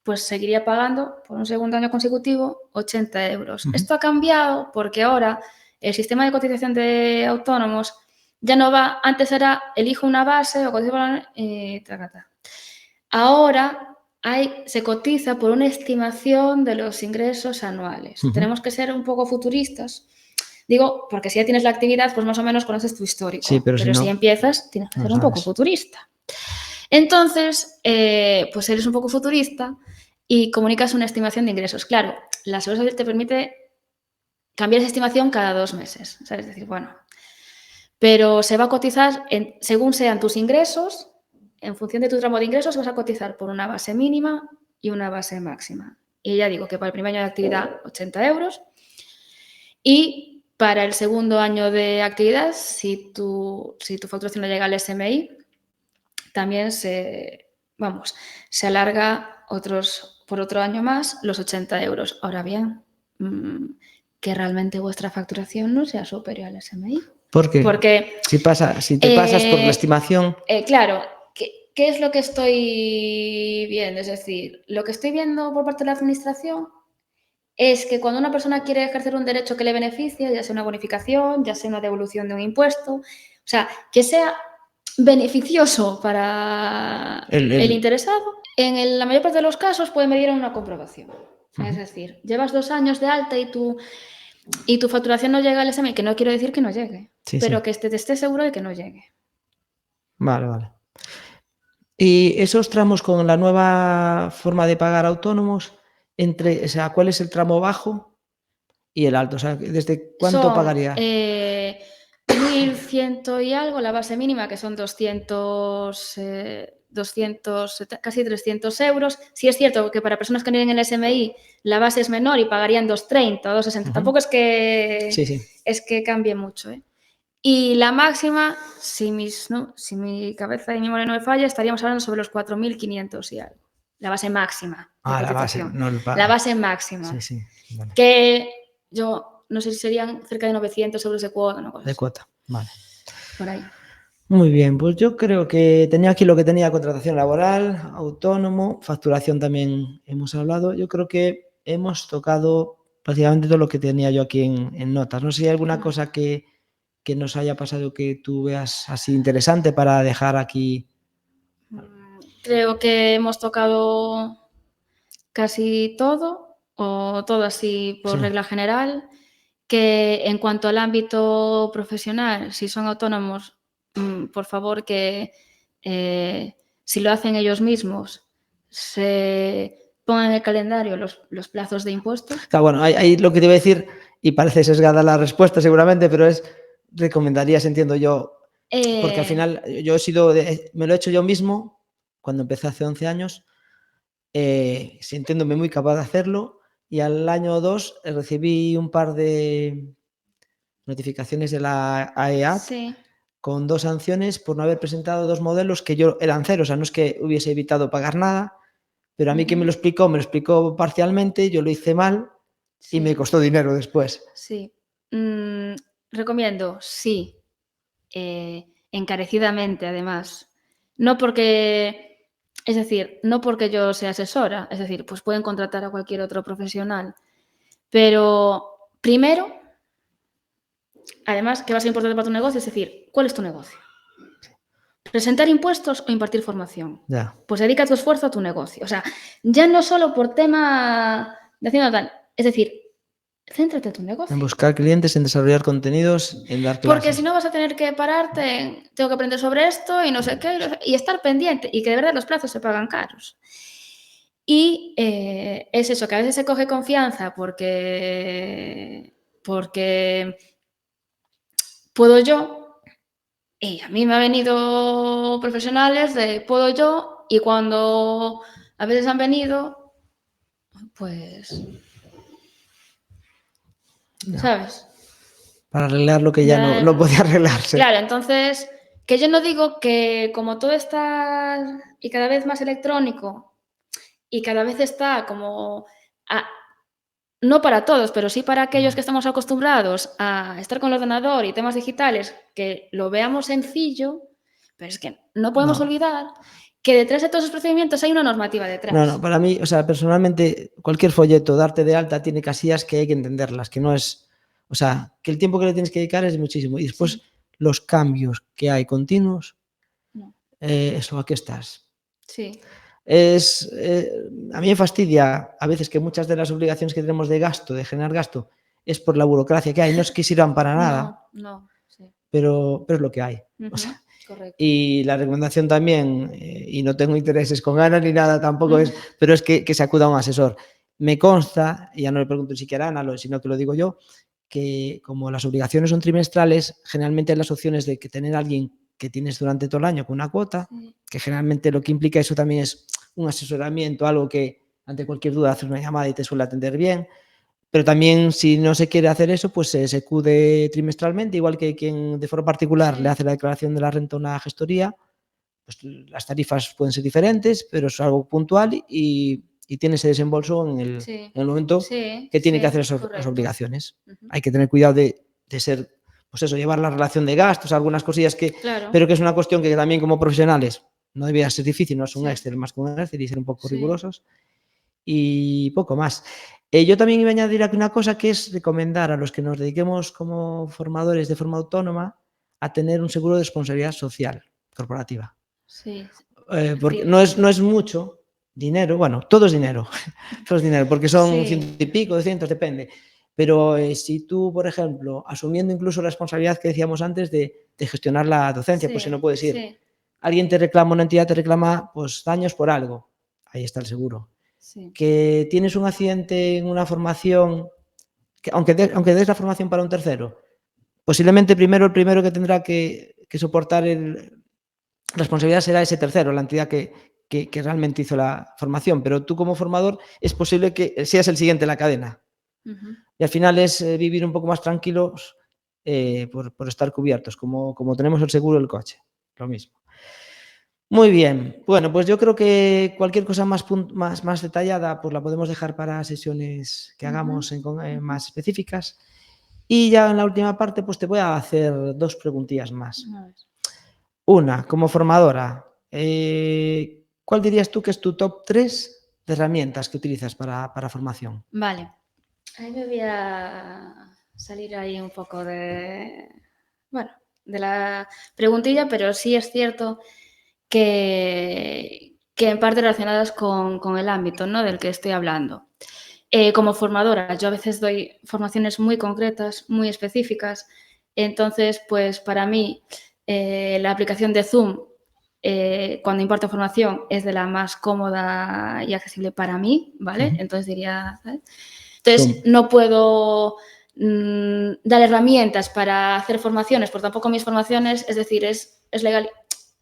pues seguiría pagando por un segundo año consecutivo 80 euros. Esto ha cambiado porque ahora el sistema de cotización de autónomos ya no va, antes era elijo una base o cotizo tracata. Ahora se cotiza por una estimación de los ingresos anuales. Tenemos que ser un poco futuristas. Digo, porque si ya tienes la actividad, pues más o menos conoces tu histórico. Sí, pero si empiezas, tienes que ser un poco futurista. Entonces, pues eres un poco futurista y comunicas una estimación de ingresos. Claro, la Seguridad Social te permite cambiar esa estimación cada 2 meses. ¿Sabes? Es decir, bueno, pero se va a cotizar según sean tus ingresos, en función de tu tramo de ingresos, vas a cotizar por una base mínima y una base máxima. Y ya digo que para el primer año de actividad, 80 euros. Y para el segundo año de actividad, si tu facturación no llega al SMI, también se alarga por otro año más los 80 euros. Ahora bien, que realmente vuestra facturación no sea superior al SMI. ¿Por qué? Porque si te pasas por la estimación... Claro, ¿qué es lo que estoy viendo? Es decir, lo que estoy viendo por parte de la administración es que cuando una persona quiere ejercer un derecho que le beneficia, ya sea una bonificación, ya sea una devolución de un impuesto, o sea, que sea beneficioso para el interesado, en la mayor parte de los casos puede medir una comprobación. Es decir, llevas 2 años de alta y tu facturación no llega al SMI, que no quiero decir que no llegue, pero que te estés seguro de que no llegue. Vale. ¿Y esos tramos con la nueva forma de pagar autónomos, cuál es el tramo bajo y el alto? O sea, ¿desde cuánto pagaría? 1.100 y algo, la base mínima, que son 200, casi 300 euros. Sí es cierto que para personas que no tienen el SMI la base es menor y pagarían 230 o 260. Tampoco es que, es que cambie mucho, ¿eh? Y la máxima, si mi cabeza y mi memoria no me falla, estaríamos hablando sobre los 4.500 y algo. La base máxima. La base, no el pago. La base máxima. Vale. Que yo no sé si serían cerca de 900 euros de cuota. No, de cuota, vale. Por ahí. Muy bien, pues yo creo que tenía aquí lo que tenía: contratación laboral, autónomo, facturación también hemos hablado. Yo creo que hemos tocado prácticamente todo lo que tenía yo aquí en notas. No sé si hay alguna cosa que nos haya pasado que tú veas así interesante para dejar aquí. Creo que hemos tocado casi todo, o todo así por regla general, que en cuanto al ámbito profesional, si son autónomos, por favor que si lo hacen ellos mismos, se pongan en el calendario los plazos de impuestos. Claro, bueno, ahí lo que te iba a decir, y parece sesgada la respuesta seguramente, pero recomendarías, entiendo yo, porque al final yo me lo he hecho yo mismo cuando empecé hace 11 años, sintiéndome muy capaz de hacerlo, y al año 2 recibí un par de notificaciones de la AEAT con 2 sanciones por no haber presentado 2 modelos que eran cero. O sea, no es que hubiese evitado pagar nada, pero a mí quien me lo explicó parcialmente, yo lo hice mal y me costó dinero después. Sí. Recomiendo, sí, encarecidamente además. No porque yo sea asesora, es decir, pues pueden contratar a cualquier otro profesional, pero primero, además, que va a ser importante para tu negocio, es decir, ¿cuál es tu negocio? ¿Presentar impuestos o impartir formación? Pues dedica tu esfuerzo a tu negocio. O sea, ya no solo por tema de haciendo tal, es decir, céntrate en tu negocio. En buscar clientes, en desarrollar contenidos, en dar clases. Porque si no vas a tener que pararte, tengo que aprender sobre esto y no sé qué, y estar pendiente, y que de verdad los plazos se pagan caros. Y es eso, que a veces se coge confianza porque puedo yo, y a mí me han venido profesionales de puedo yo, y cuando a veces han venido, pues, ¿sabes? Para arreglar lo que ya no podía arreglarse. Claro, entonces, que yo no digo que como todo está y cada vez más electrónico y cada vez está como... no para todos, pero sí para aquellos que estamos acostumbrados a estar con el ordenador y temas digitales, que lo veamos sencillo, pero es que no podemos olvidar que detrás de todos esos procedimientos hay una normativa detrás. No, para mí, o sea, personalmente, cualquier folleto, darte de alta, tiene casillas que hay que entenderlas, que no es, o sea, que el tiempo que le tienes que dedicar es muchísimo. Y después los cambios que hay continuos, eso, aquí estás. Sí. A mí me fastidia a veces que muchas de las obligaciones que tenemos de gasto, de generar gasto, es por la burocracia que hay. No es que sirvan para nada, Sí. pero es lo que hay. O sea, correcto. y la recomendación también, y no tengo intereses con Ana ni nada tampoco es, pero es que se acuda a un asesor. Me consta, y ya no le pregunto ni siquiera a Ana, sino que lo digo yo, que como las obligaciones son trimestrales, generalmente hay las opciones de que tener a alguien que tienes durante todo el año con una cuota, que generalmente lo que implica eso también es un asesoramiento, algo que ante cualquier duda haces una llamada y te suele atender bien. Pero también, si no se quiere hacer eso, pues se acude trimestralmente, igual que quien de forma particular le hace la declaración de la renta a una gestoría. Pues las tarifas pueden ser diferentes, pero es algo puntual y tiene ese desembolso en el momento que tiene que hacer esas obligaciones. Hay que tener cuidado de ser, pues eso, llevar la relación de gastos, algunas cosillas que, pero que es una cuestión que también como profesionales no debería ser difícil, no es un Excel más que un Excel y ser un poco rigurosos. Y poco más. Yo también iba a añadir aquí una cosa, que es recomendar a los que nos dediquemos como formadores de forma autónoma a tener un seguro de responsabilidad social corporativa. Sí. Porque no es mucho dinero, bueno, todo es dinero, porque son 100 y pico, 200, depende. Pero si tú, por ejemplo, asumiendo incluso la responsabilidad que decíamos antes de gestionar la docencia, pues si no puedes ir, alguien te reclama, una entidad te reclama pues daños por algo, ahí está el seguro. Que tienes un accidente en una formación, que aunque des la formación para un tercero, posiblemente el primero que tendrá que soportar la responsabilidad será ese tercero, la entidad que realmente hizo la formación, pero tú como formador es posible que seas el siguiente en la cadena. Y al final es vivir un poco más tranquilos por estar cubiertos, como tenemos el seguro del coche, lo mismo. Muy bien, bueno, pues yo creo que cualquier cosa más detallada pues la podemos dejar para sesiones que hagamos más específicas. Y ya en la última parte pues te voy a hacer 2 preguntillas más. Una, como formadora, ¿cuál dirías tú que es tu top 3 de herramientas que utilizas para formación? Vale, ahí me voy a salir ahí un poco de la preguntilla, pero sí es cierto que en parte relacionadas con el ámbito, ¿no?, del que estoy hablando. Como formadora, yo a veces doy formaciones muy concretas, muy específicas, entonces, pues para mí la aplicación de Zoom cuando imparto formación es de la más cómoda y accesible para mí, ¿vale? Entonces diría, ¿sabes? Entonces, no puedo dar herramientas para hacer formaciones, porque tampoco mis formaciones, es decir, es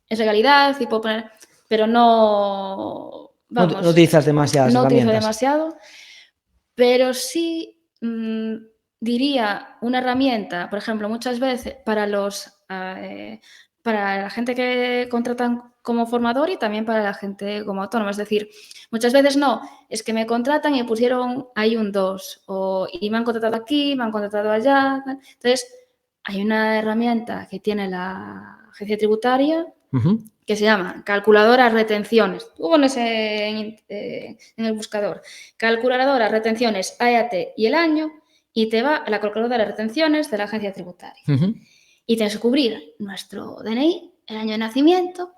legalidad y puedo poner, pero no, vamos, no utilizas demasiadas herramientas. No utilizo demasiado, pero sí diría una herramienta, por ejemplo, muchas veces para la gente que contratan como formador y también para la gente como autónoma. Es decir, muchas veces no, es que me contratan y pusieron ahí un 2 y me han contratado aquí, me han contratado allá. Entonces, hay una herramienta que tiene la agencia tributaria que se llama calculadora retenciones. Tú pones en el buscador calculadora retenciones AEAT y el año y te va a la calculadora de retenciones de la agencia tributaria. Y tienes que cubrir nuestro DNI, el año de nacimiento,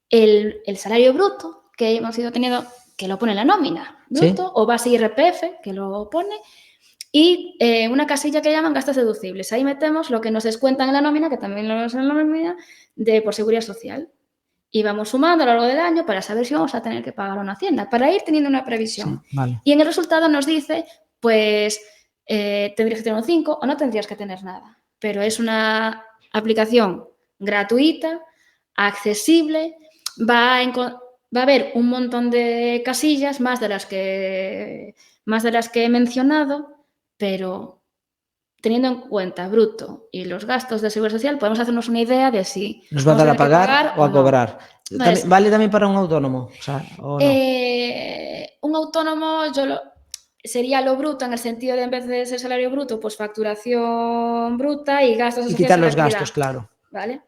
el salario bruto que hemos ido teniendo, que lo pone en la nómina, bruto, o base IRPF, que lo pone, y una casilla que llaman gastos deducibles. Ahí metemos lo que nos descuentan en la nómina, que también lo vemos en la nómina, por seguridad social. Y vamos sumando a lo largo del año para saber si vamos a tener que pagar una hacienda, para ir teniendo una previsión. Sí, vale. Y en el resultado nos dice, pues, tendrías que tener un 5 o no tendrías que tener nada. Pero es una aplicación gratuita, accesible, va a haber un montón de casillas, más de las que he mencionado, pero teniendo en cuenta bruto y los gastos de seguridad social, podemos hacernos una idea de si nos va a dar a pagar o a cobrar. ¿Vale también para un autónomo? O sea, ¿o no? Un autónomo sería lo bruto, en el sentido de, en vez de ser salario bruto, pues facturación bruta y gastos y asociados quitar a la los actividad. gastos, claro. ¿Vale?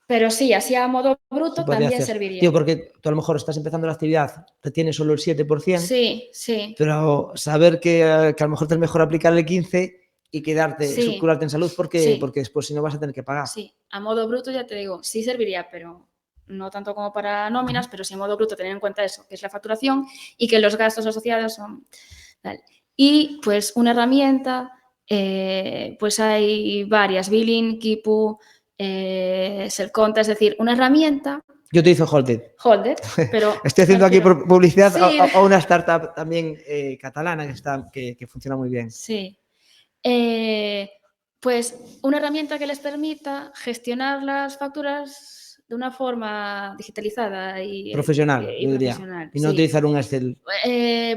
Pero sí, así a modo Se bruto podría también hacer. serviría. Tío, porque tú a lo mejor estás empezando la actividad, retienes solo el 7%, Sí, sí, pero saber que a lo mejor te es mejor aplicar el 15% y sí, curarte en salud porque sí, después si no vas a tener que pagar. sí. A modo bruto ya te digo, sí serviría, pero no tanto como para nóminas, pero sí a modo bruto tener en cuenta eso, que es la facturación y que los gastos asociados son tal. Y pues una herramienta, pues hay varias, Billing, Kipu, Selconta, es decir, una herramienta, Yo utilizo Holded. Holded, pero Estoy me haciendo aquí refiero, publicidad sí, a una startup también catalana que funciona muy bien. sí. Pues una herramienta que les permita gestionar las facturas de una forma digitalizada Profesional, y yo diría. profesional, Y no sí. utilizar un Excel.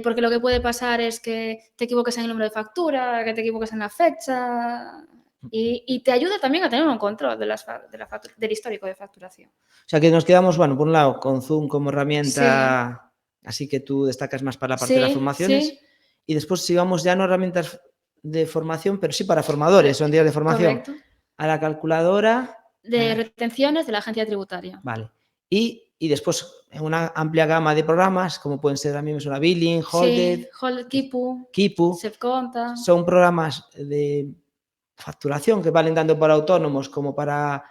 Porque lo que puede pasar es que te equivoques en el número de factura, que te equivoques en la fecha y te ayuda también a tener un control del histórico de facturación. O sea que nos quedamos, bueno, por un lado, con Zoom como Sí, herramienta, así que tú destacas más para la parte de las sí, formaciones. sí, Y después, si vamos ya no herramientas de formación, pero sí para formadores, son días de formación, correcto. a la calculadora, De retenciones de la agencia tributaria. vale. Y después, en una amplia gama de programas, como pueden ser también una Billing, Sí, Holded, Kipu, Kipu, Sepconta. son programas de facturación que valen tanto para autónomos como para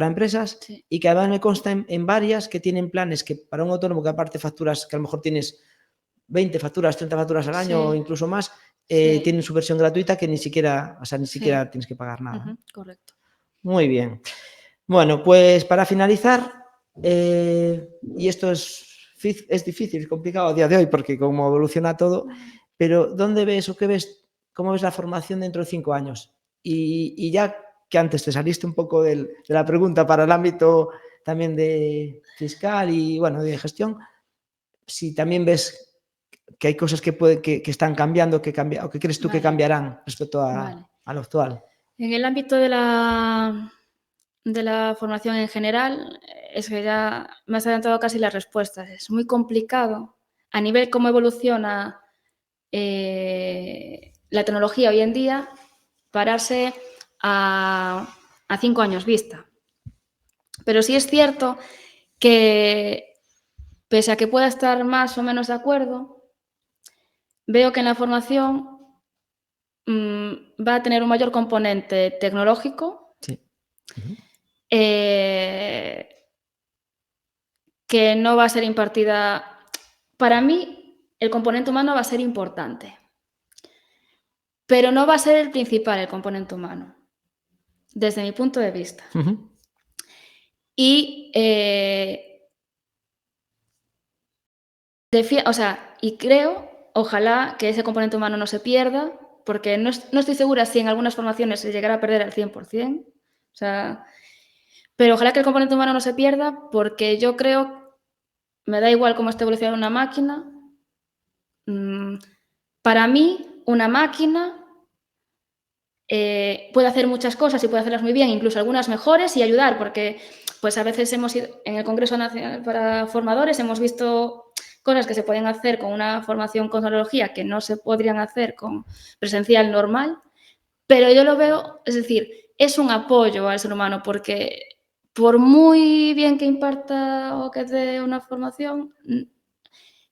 empresas Sí, y que además me consta en varias que tienen planes que para un autónomo que aparte facturas, que a lo mejor tienes 20 facturas, 30 facturas al año o sí, incluso más, sí, tienen su versión gratuita que ni siquiera, o sea, ni sí. siquiera tienes que pagar nada, ¿no? Correcto. Muy bien. Bueno, pues para finalizar, y esto es difícil, es complicado a día de hoy porque como evoluciona todo, pero ¿dónde ves o qué ves, cómo ves la formación dentro de 5 años? Y ya que antes te saliste un poco de la pregunta para el ámbito también de fiscal y bueno, de gestión, si también ves que hay cosas que están cambiando, o que crees tú que Vale, cambiarán respecto vale. a lo actual. En el ámbito de la formación en general, es que ya me has adelantado casi las respuestas. Es muy complicado a nivel cómo evoluciona la tecnología hoy en día, pararse a 5 años vista. Pero sí es cierto que, pese a que pueda estar más o menos de acuerdo, veo que en la formación va a tener un mayor componente tecnológico, Sí. Uh-huh. Que no va a ser impartida. Para mí, el componente humano va a ser importante, pero no va a ser el principal, el componente humano, desde mi punto de vista. Uh-huh. Y, y creo, ojalá, que ese componente humano no se pierda, porque no estoy segura si en algunas formaciones se llegará a perder al 100%. O sea, pero ojalá que el componente humano no se pierda, porque yo creo, me da igual cómo esté evolucionando una máquina. Para mí, una máquina puede hacer muchas cosas y puede hacerlas muy bien, incluso algunas mejores y ayudar, porque pues a veces hemos ido en el Congreso Nacional para Formadores, hemos visto cosas que se pueden hacer con una formación con tecnología que no se podrían hacer con presencial normal, pero yo lo veo, es decir, es un apoyo al ser humano, porque por muy bien que imparta o que dé una formación,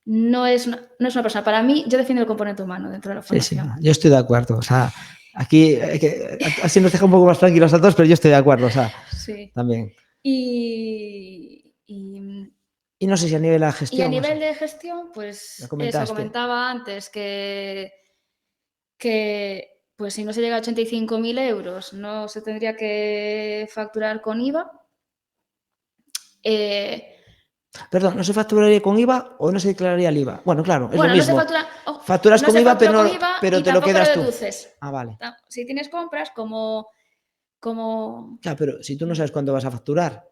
no es una persona. Para mí, yo defiendo el componente humano dentro de la Sí, sí, formación. yo estoy de acuerdo. O sea, aquí así nos deja un poco más tranquilos a todos, pero yo estoy de acuerdo, o sea, Sí. también. Y Y no sé si a nivel de la Y a gestión, no nivel sé, de gestión, me pues eso, comentaste. comentaba antes que pues si no se llega a 85.000 euros no se tendría que facturar con IVA. Perdón, ¿no se facturaría con IVA o no se declararía el IVA? Bueno, claro, es lo Bueno, no se mismo. factura, Facturas no con se IVA, factura con IVA pero y te lo tampoco lo quedas tú. deduces. Ah, vale. Si tienes compras como Claro, pero si tú no sabes cuándo vas a facturar.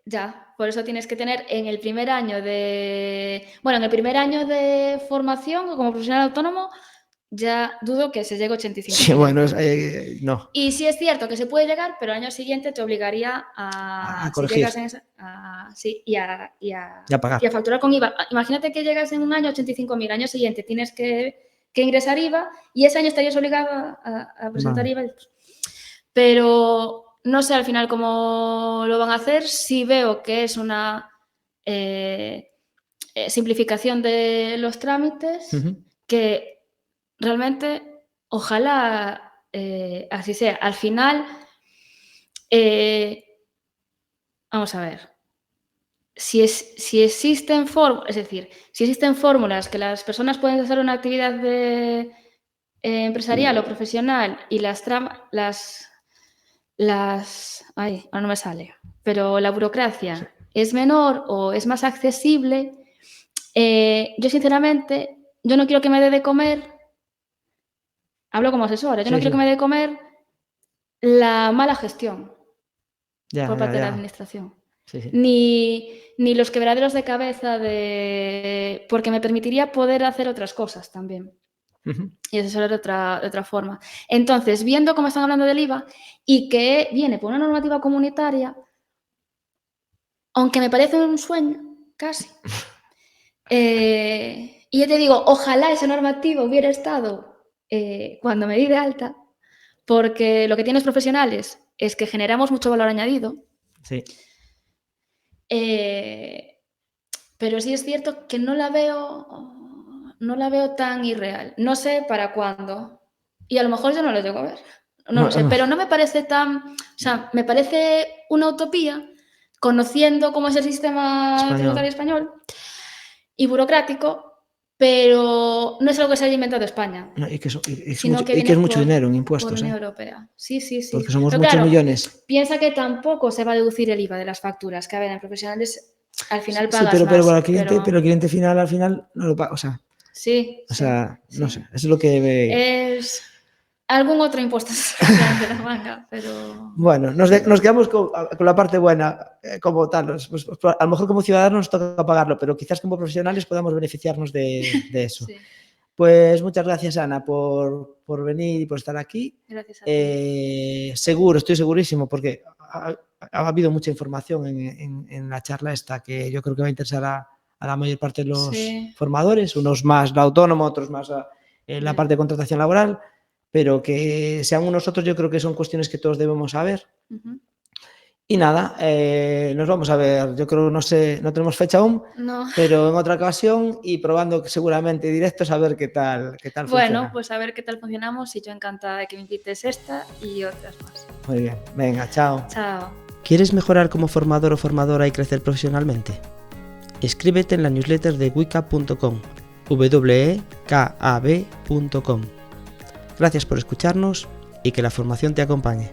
ya, por eso tienes que tener en el primer año en el primer año de formación como profesional autónomo, ya dudo que se llegue a Sí, 85.000 bueno, euros. no, Y sí es cierto que se puede llegar, pero al año siguiente te obligaría a si corregir, llegas en esa, sí, y a pagar. facturar con IVA. Imagínate que llegas en un año a 85.000, año siguiente tienes que ingresar IVA y ese año estarías obligado a presentar Vale. IVA. Pero no sé al final cómo lo van a hacer. Sí veo que es una simplificación de los trámites, que realmente ojalá así sea. Al final, vamos a ver, si existen fórmulas que las personas pueden hacer una actividad empresarial o profesional y ahora no me sale, pero la burocracia es menor o es más accesible, yo sinceramente, yo no quiero que me dé de comer, hablo como asesora, yo no quiero que me dé de comer la mala gestión por parte de la administración. Ni los quebraderos de cabeza porque me permitiría poder hacer otras cosas también. Y asesorar de otra forma. Entonces, viendo cómo están hablando del IVA y que viene por una normativa comunitaria, aunque me parece un sueño, casi. Y yo te digo, ojalá esa normativa hubiera estado cuando me di de alta, porque lo que tienen los profesionales es que generamos mucho valor añadido. Sí. Pero sí es cierto que no la veo tan irreal. No sé para cuándo. Y a lo mejor yo no lo llego a ver. No lo sé. Pero no me parece tan... O sea, me parece una utopía, conociendo cómo es el sistema tributario español y burocrático, pero no es algo que se haya inventado España. No, y que es mucho dinero en impuestos. Por Unión Europea. Sí. Porque somos muchos millones. Piensa que tampoco se va a deducir el IVA de las facturas que en profesionales. Al final pagas pero más. Pero el cliente final al final no lo paga. O sea, no sé. Es lo que es algún otro impuesto de la manga, pero... Bueno, nos quedamos con la parte buena como tal. Pues, a lo mejor como ciudadanos nos toca pagarlo, pero quizás como profesionales podamos beneficiarnos de eso. Sí. Pues muchas gracias, Ana, por venir y por estar aquí. Gracias a ti. Estoy segurísimo, porque ha habido mucha información en la charla esta que yo creo que va a interesar a la mayor parte de los formadores, unos más la autónoma, otros más la parte de contratación laboral, pero que sean unos otros, yo creo que son cuestiones que todos debemos saber. Y nada, nos vamos a ver, yo creo, no tenemos fecha aún, pero en otra ocasión y probando seguramente directos a ver qué tal funciona. Bueno, pues a ver qué tal funcionamos y yo encantada de que me invites esta y otras más. Muy bien, venga, chao. Chao. ¿Quieres mejorar como formador o formadora y crecer profesionalmente? Inscríbete en la newsletter de wekab.com, wekab.com. Gracias por escucharnos y que la formación te acompañe.